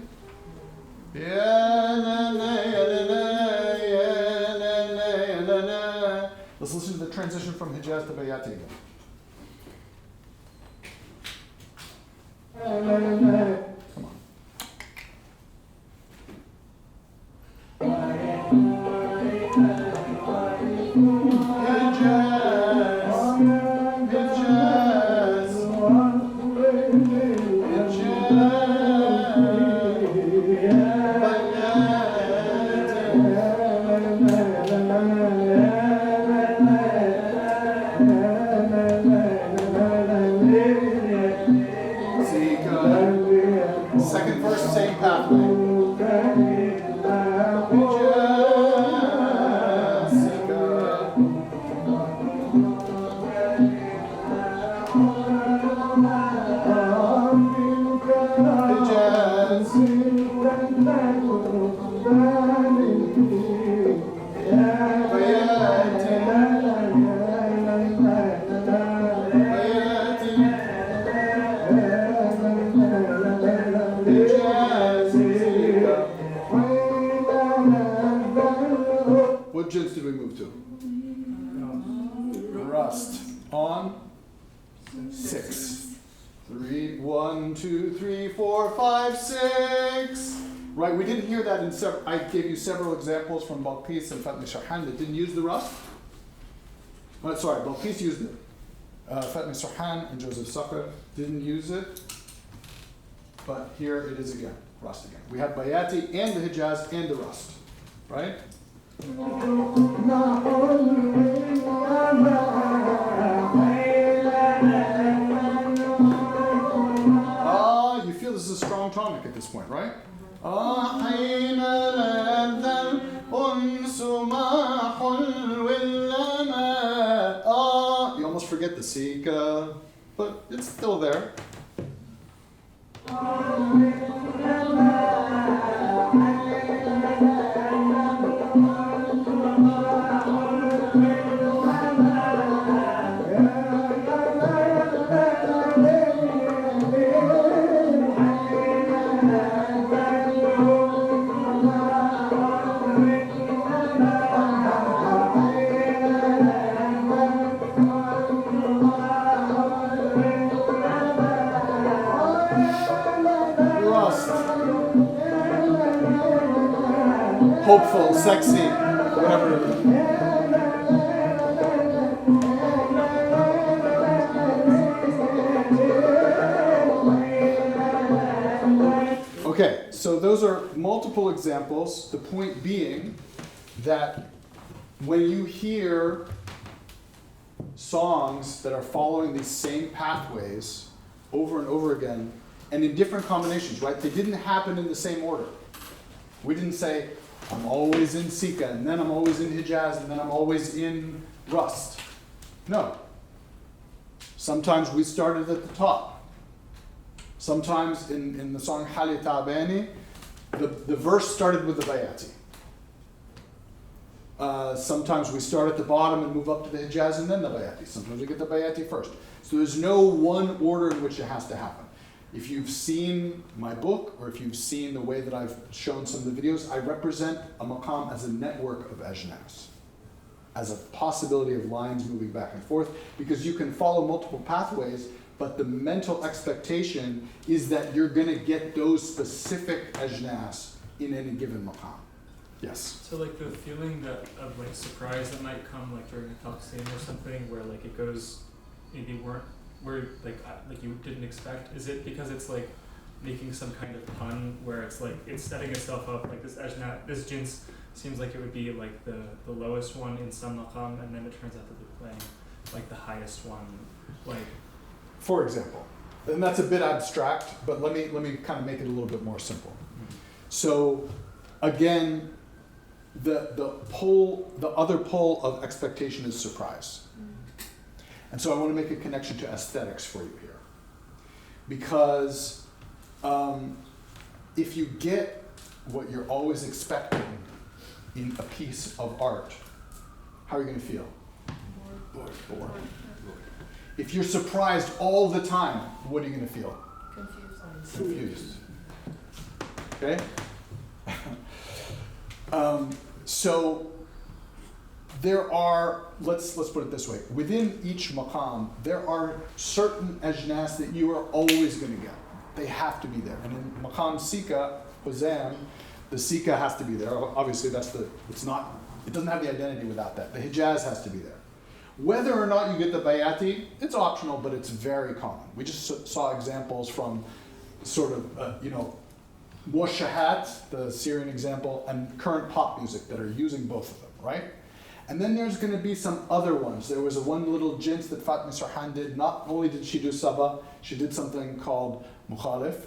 Let's listen to the transition from Hijaz to Bayati again. Come on. Second verse, same pathway. What jins did we move to? Rust. On 6. 3, 1, 2, 3, 4, 5, 6. Right, we didn't hear that in several. I gave you several examples from Balqis and Fatmi Sarhan that didn't use the rust. Sorry, Balqis used it. Fatmi Sarhan and Joseph Sucker didn't use it. But here it is again, rust again. We have Bayati and the Hijaz and the rust, right? You feel this is a strong tonic at this point, right? You almost forget the Sikah, but it's still there. Rust. Hopeful, sexy, whatever. Okay, so those are multiple examples. The point being that when you hear songs that are following these same pathways over and over again, and in different combinations, right? They didn't happen in the same order. We didn't say, I'm always in Sikah, and then I'm always in Hijaz, and then I'm always in Rust. No. Sometimes we started at the top. Sometimes in the song Hali Ta'bani, the verse started with the Bayati. Sometimes we start at the bottom and move up to the Hijaz and then the Bayati. Sometimes we get the Bayati first. So there's no one order in which it has to happen. If you've seen my book, or if you've seen the way that I've shown some of the videos, I represent a maqam as a network of ajnas, as a possibility of lines moving back and forth, because you can follow multiple pathways, but the mental expectation is that you're going to get those specific ajnas in any given maqam. Yes? So like the feeling that of like surprise that might come like during a taqsim or something where like it goes maybe where like you didn't expect, is it because it's like making some kind of pun where it's like it's setting itself up like this ajna, this jins seems like it would be like the lowest one in some maqam, and then it turns out that they're playing like the highest one, like, For example, and that's a bit abstract, but let me kind of make it a little bit more simple. So again, the other pole of expectation is surprise. And so I want to make a connection to aesthetics for you here. Because if you get what you're always expecting in a piece of art, how are you going to feel? Bored. If you're surprised all the time, what are you going to feel? Confused. Okay? So there are, let's put it this way. Within each maqam, there are certain ajnas that you are always going to get. They have to be there. And in Maqam Sikah, Huzam, the Sikah has to be there. Obviously, it doesn't have the identity without that. The Hijaz has to be there. Whether or not you get the Bayati, it's optional, but it's very common. We just saw examples from sort of, Washahat, the Syrian example, and current pop music that are using both of them, right? And then there's going to be some other ones. There was one little jins that Fatma Sarhan did. Not only did she do Sabah, she did something called Mukhalif,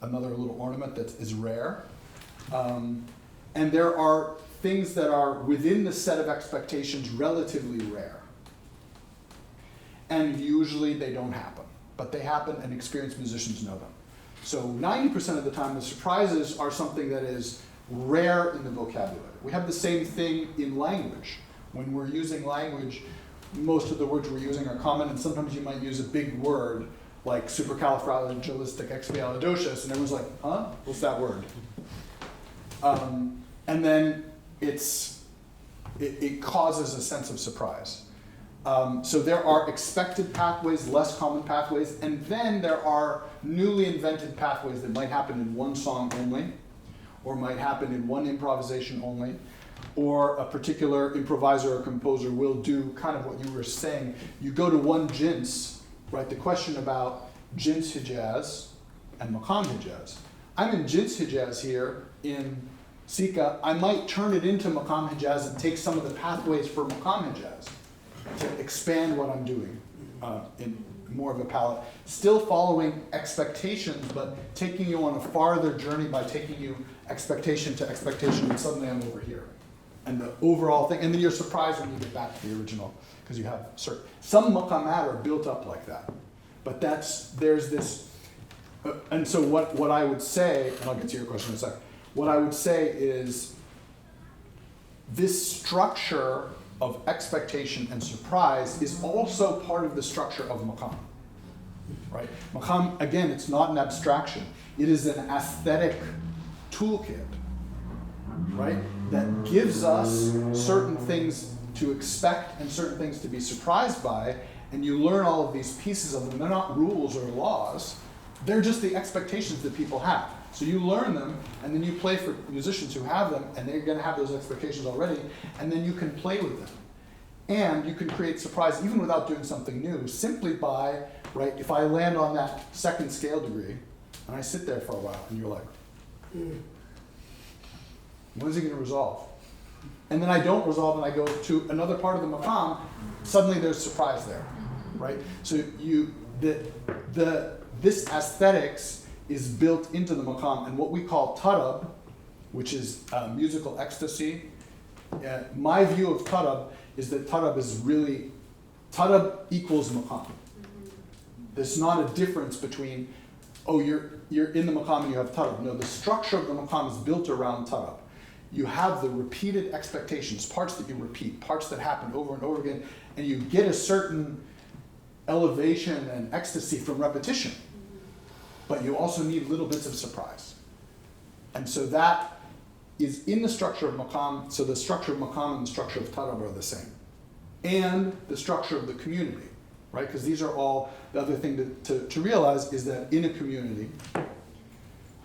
another little ornament that is rare. And there are things that are within the set of expectations relatively rare. And usually they don't happen. But they happen, and experienced musicians know them. So 90% of the time, the surprises are something that is rare in the vocabulary. We have the same thing in language. When we're using language, most of the words we're using are common, and sometimes you might use a big word like supercalifragilisticexpialidocious, and everyone's like, huh? What's that word? And then it causes a sense of surprise. So there are expected pathways, less common pathways, and then there are newly invented pathways that might happen in one song only, or might happen in one improvisation only, or a particular improviser or composer will do kind of what you were saying. You go to one jins, right? The question about jins Hijaz and Maqam Hijaz. I'm in jins Hijaz here in Sikah. I might turn it into Maqam Hijaz and take some of the pathways for Maqam Hijaz to expand what I'm doing in more of a palette. Still following expectations, but taking you on a farther journey by taking you expectation to expectation, and suddenly I'm over here. And the overall thing, and then you're surprised when you get back to the original, because you have some maqamat are built up like that. But there's this, and so what I would say, and I'll get to your question in a second, what I would say is this structure of expectation and surprise is also part of the structure of maqam, right? Maqam, again, it's not an abstraction. It is an aesthetic toolkit, right? That gives us certain things to expect and certain things to be surprised by, and you learn all of these pieces of them. They're not rules or laws, they're just the expectations that people have. So you learn them, and then you play for musicians who have them, and they're going to have those expectations already, and then you can play with them. And you can create surprise even without doing something new, simply by, right, if I land on that second scale degree, and I sit there for a while, and you're like, when's it going to resolve? And then I don't resolve, and I go to another part of the maqam, suddenly there's surprise there, right? So this aesthetics is built into the maqam, and what we call tarab, which is musical ecstasy. My view of tarab is that tarab is really, tarab equals maqam. There's not a difference between, oh, you're in the maqam and you have tarab. No, the structure of the maqam is built around tarab. You have the repeated expectations, parts that you repeat, parts that happen over and over again, and you get a certain elevation and ecstasy from repetition. But you also need little bits of surprise. And so that is in the structure of maqam. So the structure of maqam and the structure of tarab are the same. And the structure of the community, right? Because these are all, the other thing to realize is that in a community,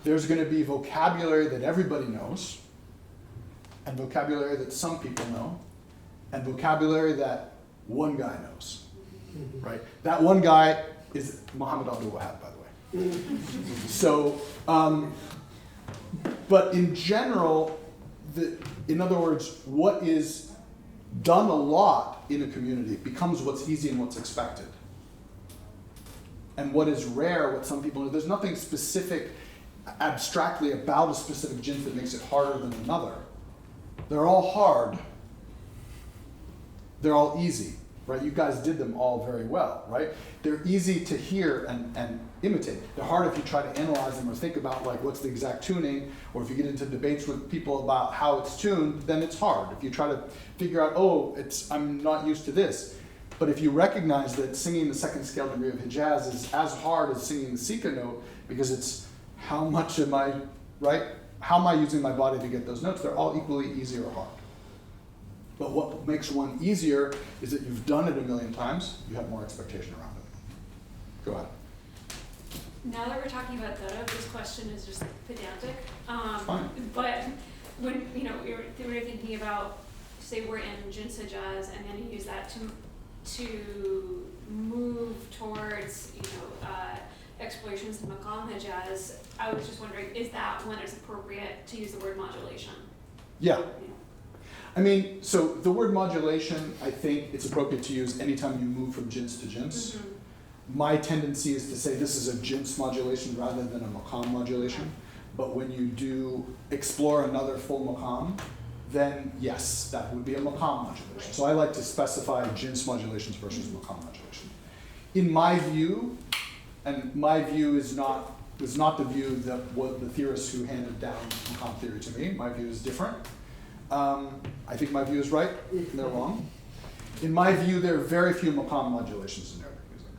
there's going to be vocabulary that everybody knows, and vocabulary that some people know, and vocabulary that one guy knows, right? That one guy is Muhammad Abdul Wahab, by the way. So, but in general, in other words, what is done a lot in a community becomes what's easy and what's expected. And what is rare, what some people know, there's nothing specific abstractly about a specific jins that makes it harder than another. They're all hard. They're all easy, right? You guys did them all very well, right? They're easy to hear and imitate. They're hard if you try to analyze them or think about like what's the exact tuning, or if you get into debates with people about how it's tuned, then it's hard. If you try to figure out, oh, I'm not used to this. But if you recognize that singing the second scale degree of Hijaz is as hard as singing the Sikah note, because it's how much am I, right? How am I using my body to get those notes? They're all equally easy or hard. But what makes one easier is that you've done it a million times, you have more expectation around it. Go ahead. Now that we're talking about that, this question is just pedantic. Fine. But when we were thinking about, say we're in jins Hijaz and then you use that to move towards explorations in Maqam Hijaz, I was just wondering, is that when it's appropriate to use the word modulation? Yeah. I mean, so the word modulation, I think it's appropriate to use anytime you move from jins to jins. Mm-hmm. My tendency is to say this is a jins modulation rather than a maqam modulation. But when you do explore another full maqam, then yes, that would be a maqam modulation. So I like to specify jins modulations versus maqam modulation. In my view, and my view is not the view that what the theorists who handed down maqam theory to me. My view is different. I think my view is right, they're wrong. In my view, there are very few maqam modulations in Arabic music.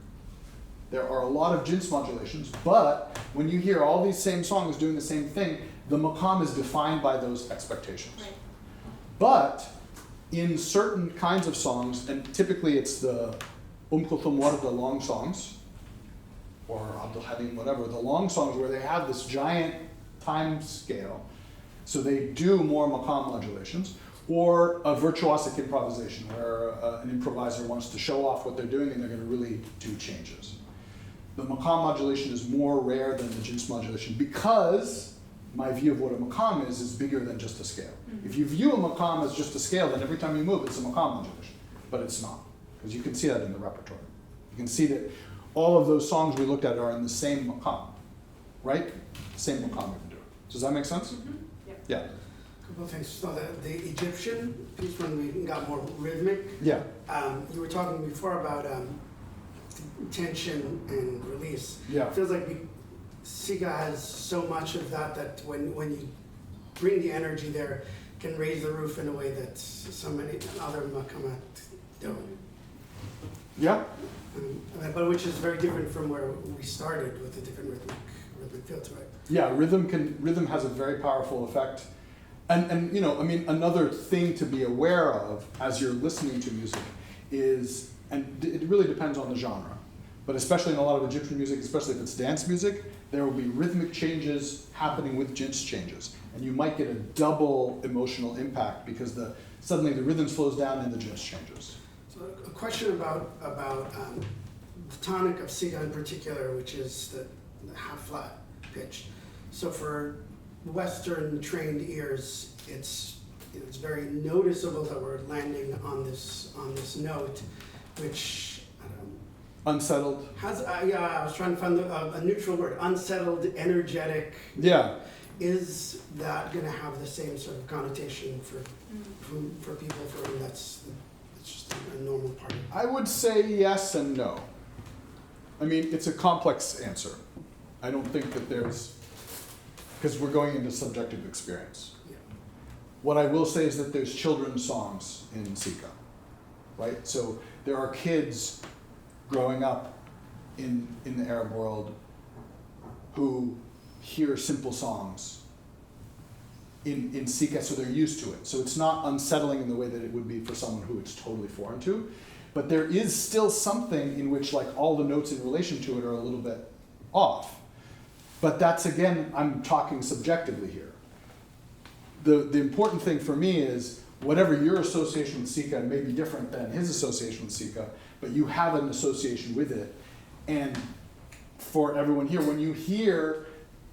There are a lot of jins modulations, but when you hear all these same songs doing the same thing, the maqam is defined by those expectations. Right. But in certain kinds of songs, and typically it's the Kulthum Warda long songs, or Abdul Halim, whatever, the long songs where they have this giant time scale, so they do more maqam modulations, or a virtuosic improvisation where an improviser wants to show off what they're doing and they're going to really do changes. The maqam modulation is more rare than the jins modulation because my view of what a maqam is bigger than just a scale. Mm-hmm. If you view a maqam as just a scale, then every time you move, it's a maqam modulation. But it's not, because you can see that in the repertoire. You can see that all of those songs we looked at are in the same maqam, right? Same maqam we've been doing. Does that make sense? Mm-hmm. Yeah. Couple of things. So the Egyptian piece, when we got more rhythmic, Yeah. You were talking before about tension and release. Yeah. It feels like Sikah has so much of that when you bring the energy there, can raise the roof in a way that so many other maqamat don't. Yeah. But which is very different from where we started with a different rhythmic feel to it. Yeah, rhythm has a very powerful effect. And I mean, another thing to be aware of as you're listening to music is, and it really depends on the genre, But especially in a lot of Egyptian music, especially if it's dance music, there will be rhythmic changes happening with jins changes. And you might get a double emotional impact because suddenly the rhythm slows down and the jins changes. So a question about the tonic of Sikah in particular, which is the half flat pitch. So for Western trained ears, it's very noticeable that we're landing on this note, which Unsettled. has I was trying to find a neutral word. Unsettled, energetic. Yeah. Is that going to have the same sort of connotation for people for whom it's just a normal part? I would say yes and no. I mean, it's a complex answer. I don't think that because we're going into subjective experience. Yeah. What I will say is that there's children's songs in Sikah, right? So there are kids growing up in the Arab world who hear simple songs in Sikah, so they're used to it. So it's not unsettling in the way that it would be for someone who it's totally foreign to. But there is still something in which like all the notes in relation to it are a little bit off. But that's, again, I'm talking subjectively here. The important thing for me is whatever your association with Sikah may be different than his association with Sikah, but you have an association with it. And for everyone here, when you hear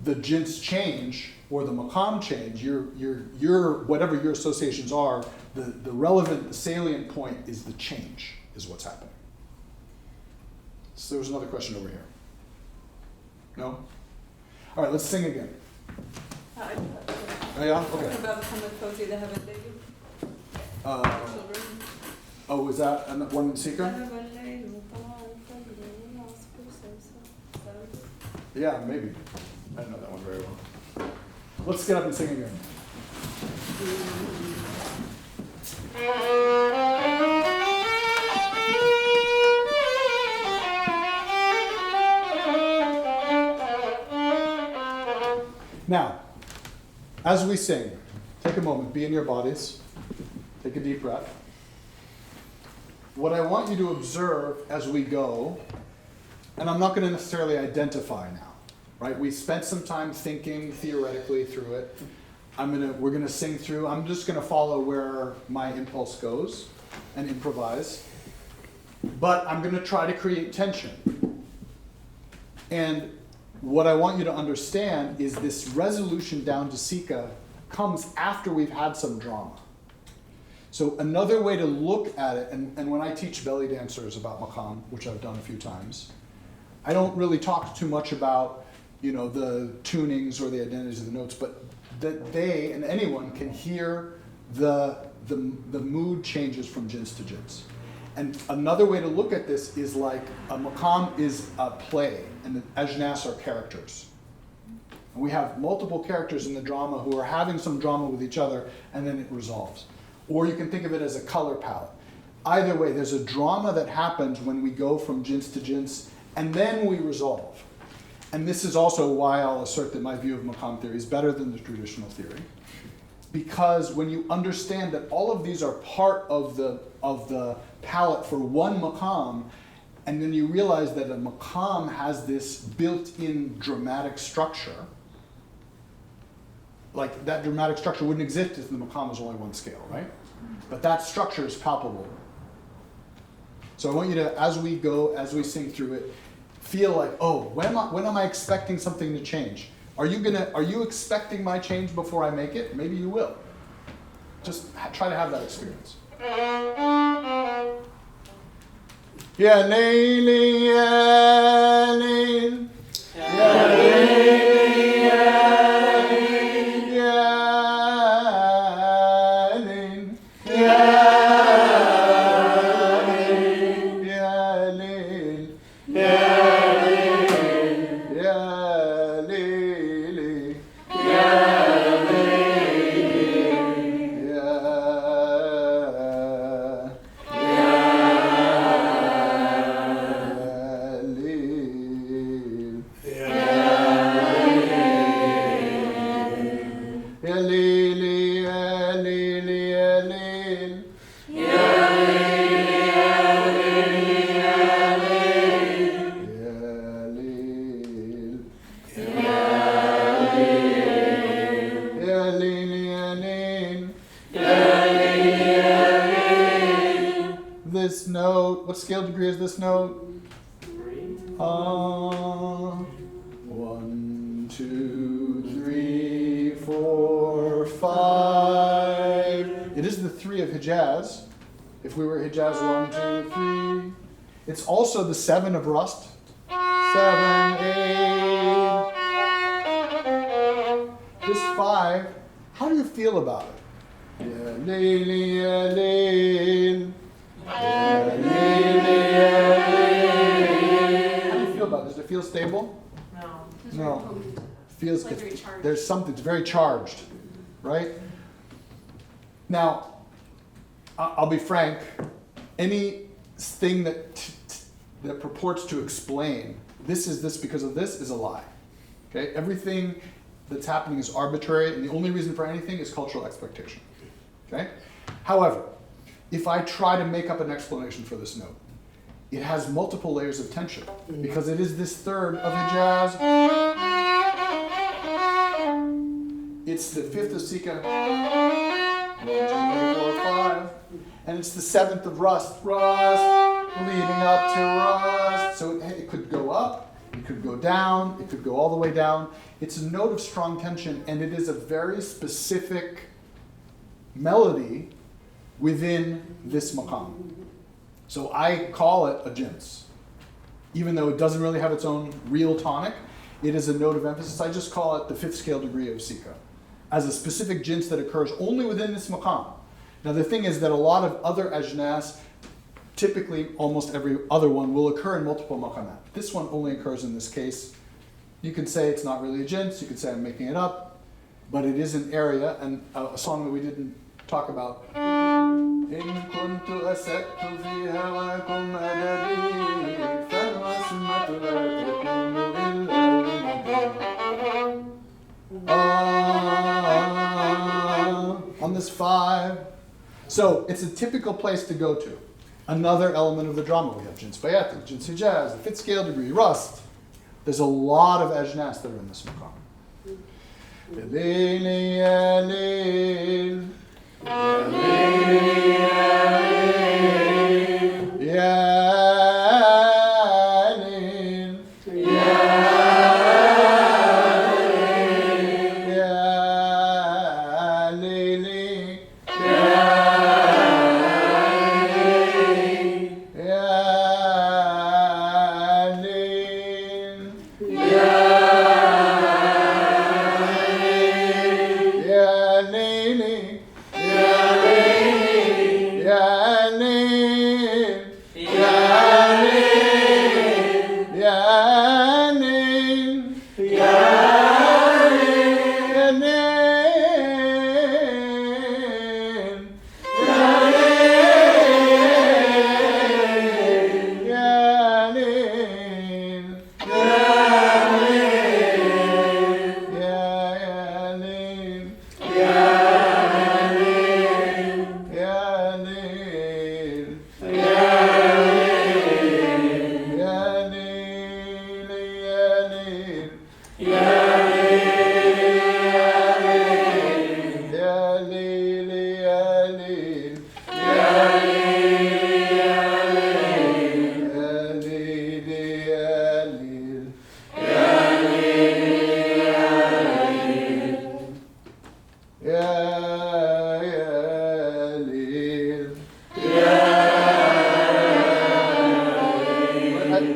the jins change or the maqam change, your whatever your associations are, the relevant, the salient point is the change, is what's happening. So there was another question over here. No? All right, let's sing again. I do have Oh yeah? Talking Okay. about Muhammad Fawzi, the Heaven Lady. Children. Oh, is that one in Sikah? Yeah, maybe. I don't know that one very well. Let's get up and sing again. Now, as we sing, take a moment, be in your bodies, take a deep breath. What I want you to observe as we go, and I'm not going to necessarily identify now, right? We spent some time thinking theoretically through it. We're going to sing through. I'm just going to follow where my impulse goes and improvise. But I'm going to try to create tension. And what I want you to understand is this resolution down to Sikah comes after we've had some drama. So another way to look at it, and when I teach belly dancers about Maqam, which I've done a few times, I don't really talk too much about, the tunings or the identities of the notes, but that they and anyone can hear the mood changes from jins to jins. And another way to look at this is like a Maqam is a play, and the ajnas are characters. And we have multiple characters in the drama who are having some drama with each other, and then it resolves. Or you can think of it as a color palette. Either way, there's a drama that happens when we go from jins to jins, and then we resolve. And this is also why I'll assert that my view of Maqam theory is better than the traditional theory. Because when you understand that all of these are part of the palette for one Maqam, and then you realize that a Maqam has this built-in dramatic structure, like that dramatic structure wouldn't exist if the Maqam was only one scale, right? But that structure is palpable. So I want you to, as we go, as we sing through it, feel like, oh, when am I expecting something to change? Are you expecting my change before I make it? Maybe you will. Just try to have that experience. Ya Layli, ya Layl, ya Layli, ya Layl, ya Layl, ya Layl, ya Layl, ya Layl, ya scale degree as this note? 3. 1, 2, 3, 4, 5. It is the 3 of Hijaz. If we were Hijaz, 1, 2, 3. It's also the 7 of Rust. 7, 8. This 5, how do you feel about it? Ya layli, ya layl. Ya layli, ya layl. How do you feel about it? Does it feel stable? No. Feels It's like very charged. there's something, it's very charged, right? Now, I'll be frank, anything that purports to explain this is this because of this is a lie. Okay? Everything that's happening is arbitrary, and the only reason for anything is cultural expectation. Okay? However, if I try to make up an explanation for this note, it has multiple layers of tension because it is this third of Hijaz. It's the 5th of Sikah. 1, 2, 3, 4, 5. And it's the 7th of Rust, leading up to Rust. So it could go up, it could go down, it could go all the way down. It's a note of strong tension, and it is a very specific melody within this maqam. So I call it a jins. Even though it doesn't really have its own real tonic, it is a note of emphasis. I just call it the 5th scale degree of Sikah, as a specific jins that occurs only within this maqam. Now the thing is that a lot of other ajnas, typically almost every other one, will occur in multiple maqamat. This one only occurs in this case. You could say it's not really a jins, you could say I'm making it up, but it is an area, and a song that we didn't talk about. إن كنت أسأت في هواكم أدبي فالوسمة لا تكون إلا on this 5. So it's a typical place to go to. Another element of the drama. We have jins bayati, jins hijaz, the 5th scale degree, rust. There's a lot of ajnas that are in this maqam. Ya layli, ya layl. Ya layli, ya layl. Ya layl. Ya layli.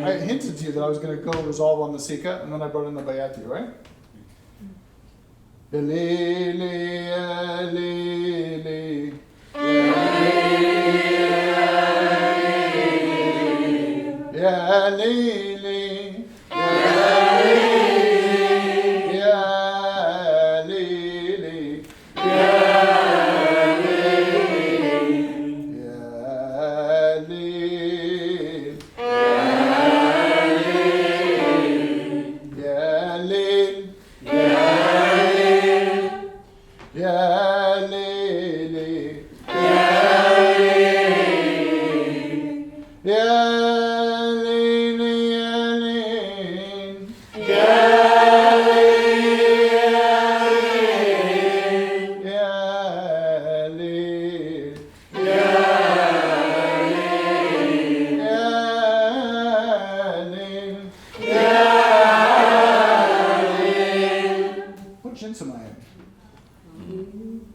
I hinted to you that I was going to go resolve on the Sikah, and then I brought in the Bayati, right? Ya layli, ya layli, ya layli, ya layli, ya layli, ya layli. jins am I in?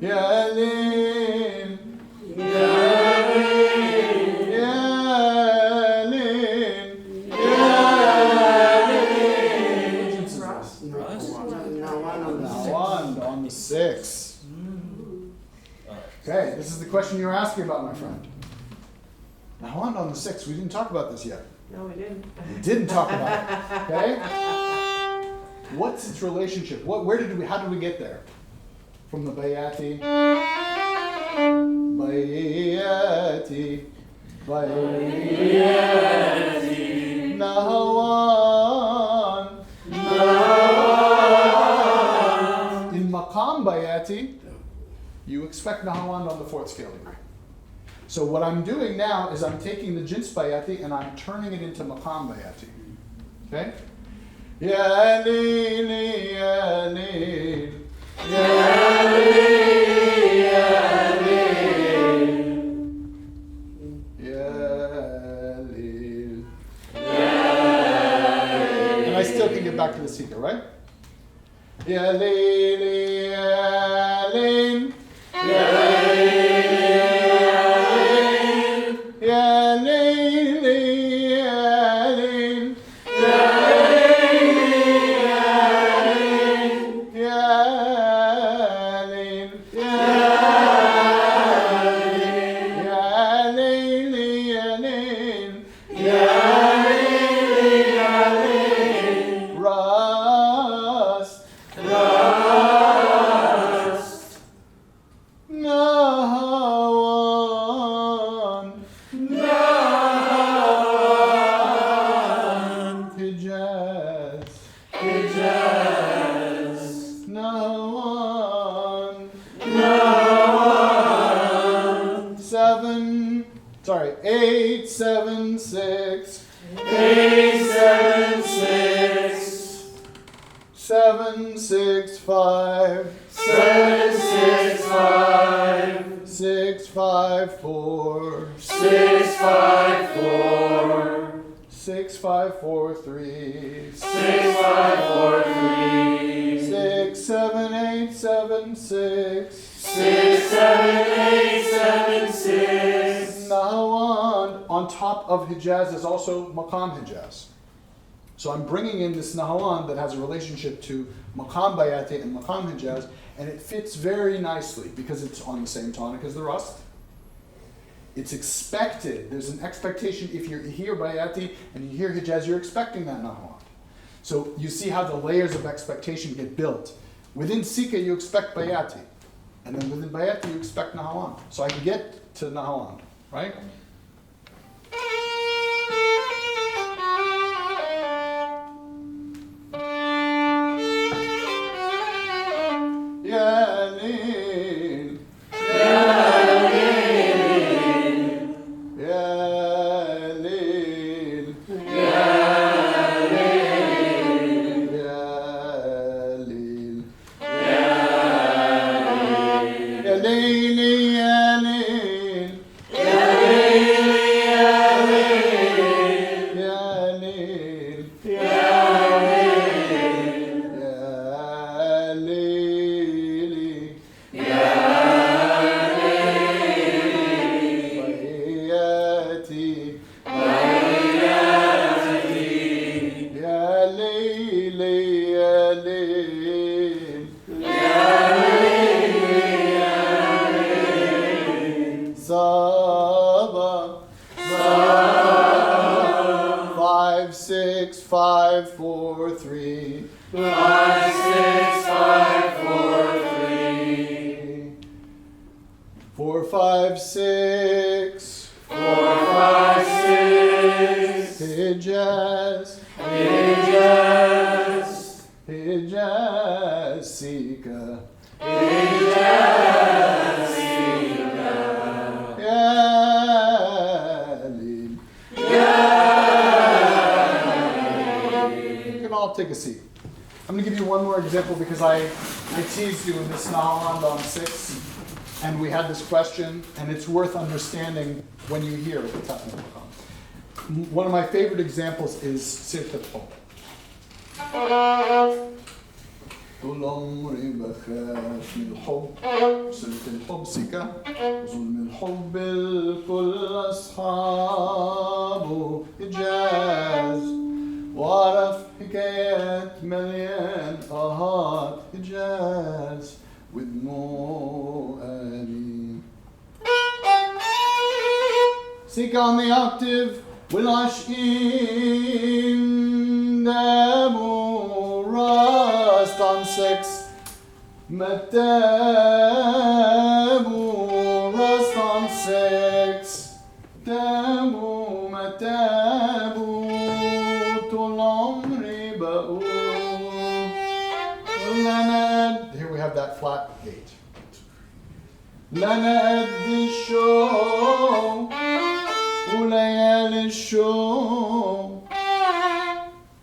Yalin, yalin, yalin, yalin. What jins is this? Nawand on the 6. Okay, this is the question you were asking about, my friend. Nawand on the 6. We didn't talk about this yet. No, we didn't. We didn't talk about it. Okay? What's its relationship? How did we get there? From the bayati. Bayati. Bayati. Nahawan. Nahawan. In Maqam bayati, you expect Nahawan on the 4th scale degree. So what I'm doing now is I'm taking the jins bayati and I'm turning it into Maqam bayati. Okay? Ya leel, ya leel, ya leel, ya leel, ya leel. And I still can get back to the Sikah, right? Ya leel, ya leel, ya leel. Hijaz is also Maqam Hijaz. So I'm bringing in this Nahawan that has a relationship to Maqam Bayati and Maqam Hijaz, and it fits very nicely because it's on the same tonic as the Rust. It's expected, there's an expectation if you hear Bayati and you hear Hijaz, you're expecting that Nahawan. So you see how the layers of expectation get built. Within Sikah you expect Bayati, and then within Bayati you expect Nahawan. So I can get to Nahawan, right? Take a seat. I'm going to give you one more example because I teased you in this Nahawan on 6, and we had this question, and it's worth understanding when you hear it. One of my favorite examples is Sirtat. طول عمري بخاف من الحب صرت الحب سكة ظلم الحب الكل أصحابه إجاز وأعرف حكايات مليان آهات إجاز ودموع آمين. Seek on the octave والعاشقين دابوا rust on 6 متابوا rust on 6 تابوا متابوا طول عمري بقول here we have that flat 8 لنا قد الشوق وليالي الشوق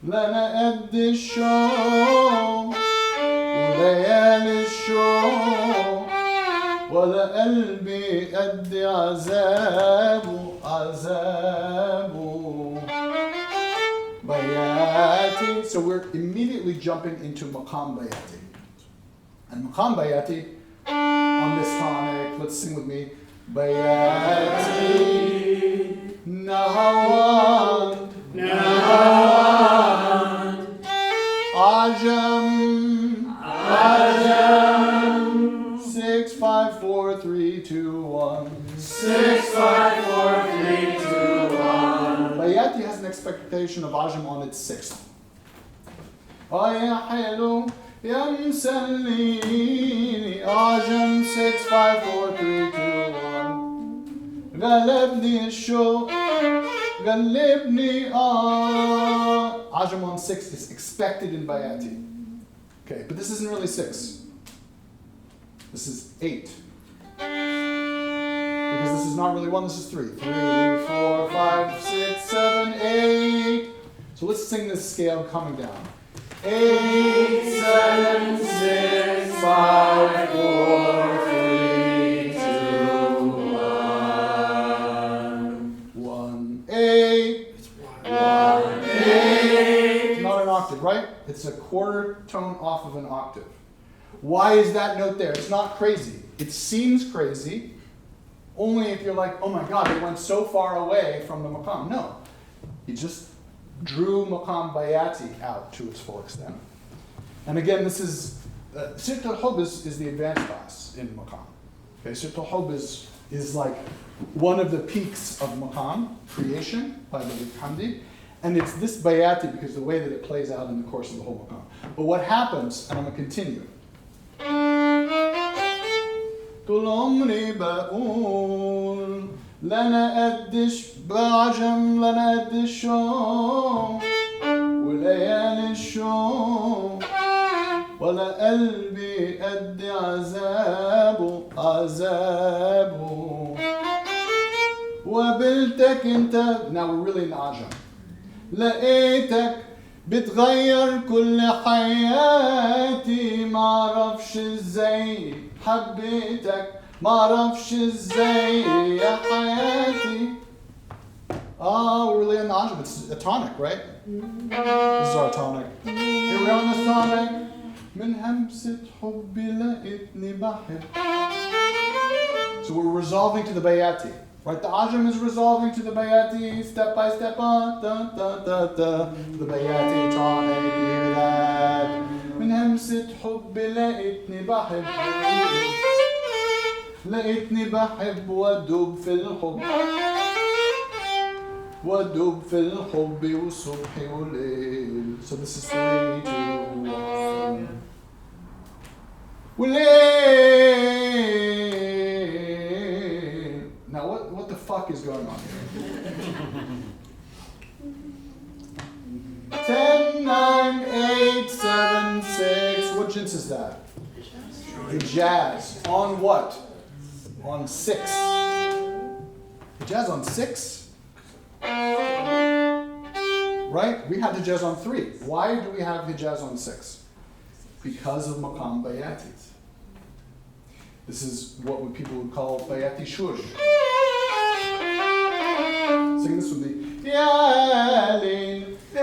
لنا قد الشوق وليالي الشوق ولا قلبي قد عذابه عذابه بياتي. So we're immediately jumping into Maqam Bayati. And Maqam Bayati on this tonic, let's sing with me. Bayati Nahawand Nahawand Ajam Ajam 6 5 4 3 2 1 6 5 4 3 2 1. Bayati has an expectation of Ajam on its 6th. يا حلو يا مسليني Ajam 6 5 4 3 2 1 غلبني الشوق غلبني Ajam on 6 is expected in Bayati. Okay, but this isn't really 6. This is 8. Because this is not really 1, this is 3. 3, 4, 5, 6, 7, 8. So let's sing this scale coming down. 8, 7, 6, 5, 4, 3, 2, 1. 1, 8. 1, 8. It's not an octave, right? It's a quarter tone off of an octave. Why is that note there? It's not crazy. It seems crazy only if you're like, oh my God, it went so far away from the Maqam. No, he just drew Maqam Bayati out to its full extent. And again, this is, Sirt al-Hub is the advanced class in Maqam. Okay, Sirt al-Hub is like one of the peaks of Maqam creation by the Hamdi. And it's this Bayati because the way that it plays out in the course of the whole Maqam. But what happens, and I'm going to continue. طول عمري بقول لنا قدش بعجم لنا قد الشوق وليالي الشوق ولا قلبي قد عذابه عذابه وقابلتك انت. Now we're really in Ajam. لقيتك بتغير كل حياتي معرفش ازاي حبيتك معرفش ازاي يا حياتي. We're really in the Ajam. It's a tonic, right? This is our tonic. Here we are on this tonic. من همسة حبي لقيتني بحب. So we're resolving to the Bayati. Right, the Ajam is resolving to the Bayati step by step. Da, da, da, da. The Bayati tonic, you hear that? من همسة حبي لقيتني بحب. لقيتني بحب وادوب في الحب. وادوب في الحب وصبحي وليل. So this is 3, 2, 1. وليل. Now what the fuck is going on here? 10, 9, 8, 7, 6. What jins is that? Hijaz. On what? On 6. Hijaz on 6? Right? We had Hijaz on 3. Why do we have Hijaz on 6? Because of Maqam Bayatis. This is what people would call Bayati Shuj. Sing this with me. Ya Lil, Ya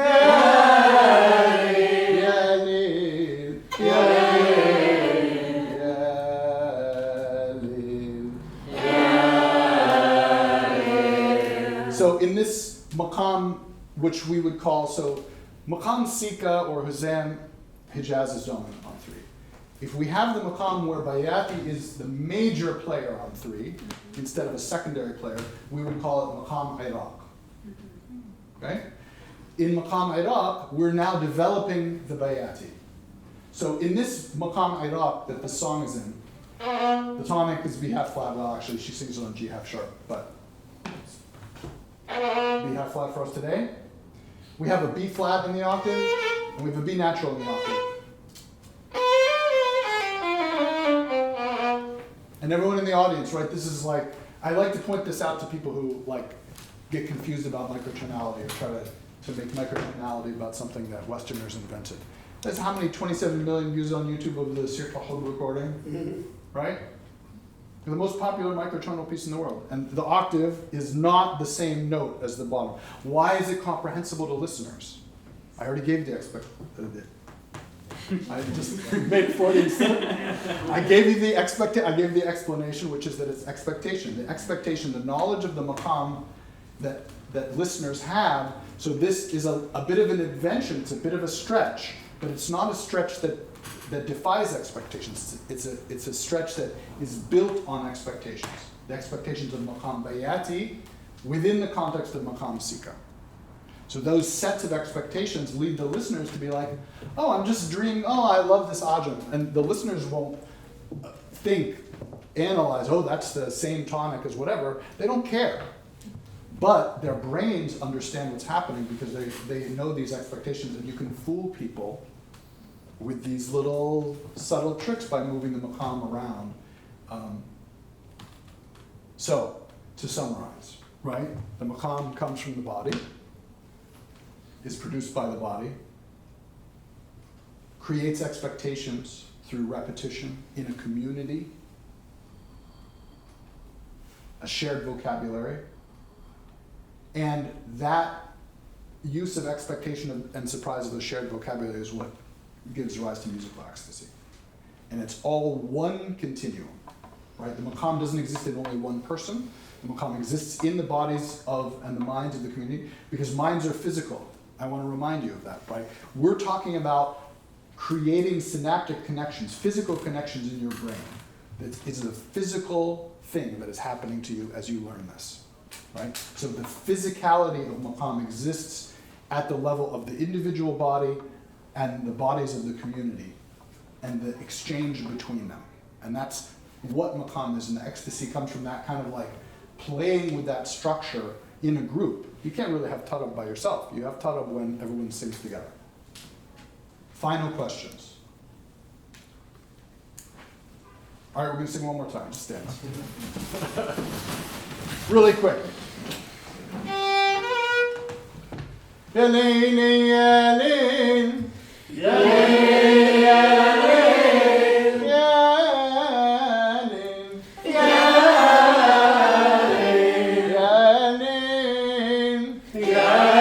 Lil, Ya Lil, Ya Lil. in this maqam, which we would call, Maqam Sikah or Huzam, Hijaz is dominant on 3. If we have the maqam where Bayati is the major player on 3, instead of a secondary player, we would call it Maqam Iraq. Okay? In Maqam Iraq, we're now developing the Bayati. So in this Maqam Iraq that the song is in, the tonic is B half flat. Well, actually, she sings it on G half sharp, but B half flat for us today. We have a B flat in the octave, and we have a B natural in the octave. And everyone in the audience, right? This is like, I like to point this out to people who like get confused about microtonality or try to make microtonality about something that Westerners invented. That's how many 27 million views on YouTube of the Sirka Hub recording, right? The most popular microtonal piece in the world. And the octave is not the same note as the bottom. Why is it comprehensible to listeners? I already gave the I just made Freudian slip. I gave you the explanation, which is that it's expectation. The expectation, the knowledge of the maqam that listeners have. So this is a bit of an invention, it's a bit of a stretch, but it's not a stretch that defies expectations. It's a stretch that is built on expectations. The expectations of maqam bayati within the context of maqam sikah. So those sets of expectations lead the listeners to be like, oh, I'm just dreaming, oh, I love this ajam. And the listeners won't analyze, oh, that's the same tonic as whatever. They don't care. But their brains understand what's happening because they know these expectations, and you can fool people with these little subtle tricks by moving the maqam around. So, to summarize, right? The maqam comes from the body, is produced by the body, creates expectations through repetition in a community, a shared vocabulary, and that use of expectation and surprise of the shared vocabulary is what gives rise to musical ecstasy. And it's all one continuum, right? The maqam doesn't exist in only one person. The maqam exists in the bodies of and the minds of the community because minds are physical. I want to remind you of that, right? We're talking about creating synaptic connections, physical connections in your brain. It's a physical thing that is happening to you as you learn this, right? So the physicality of maqam exists at the level of the individual body and the bodies of the community and the exchange between them. And that's what maqam is, and the ecstasy comes from that kind of like playing with that structure in a group. You can't really have tarab by yourself. You have tarab when everyone sings together. Final questions. All right, we're going to sing one more time. Just stand. Really quick. Yalin, yalin, yalin, yalin, yalin, yalin, yalin, yalin,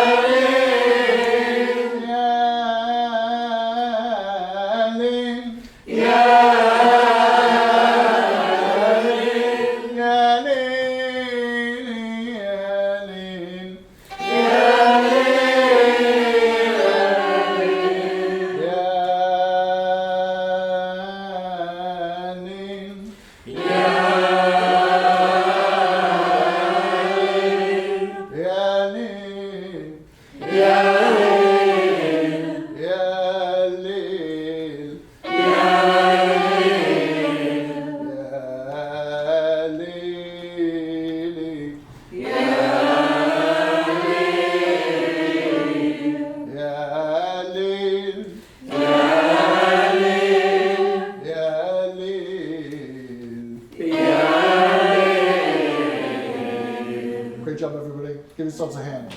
Great job, everybody. Give yourselves a hand.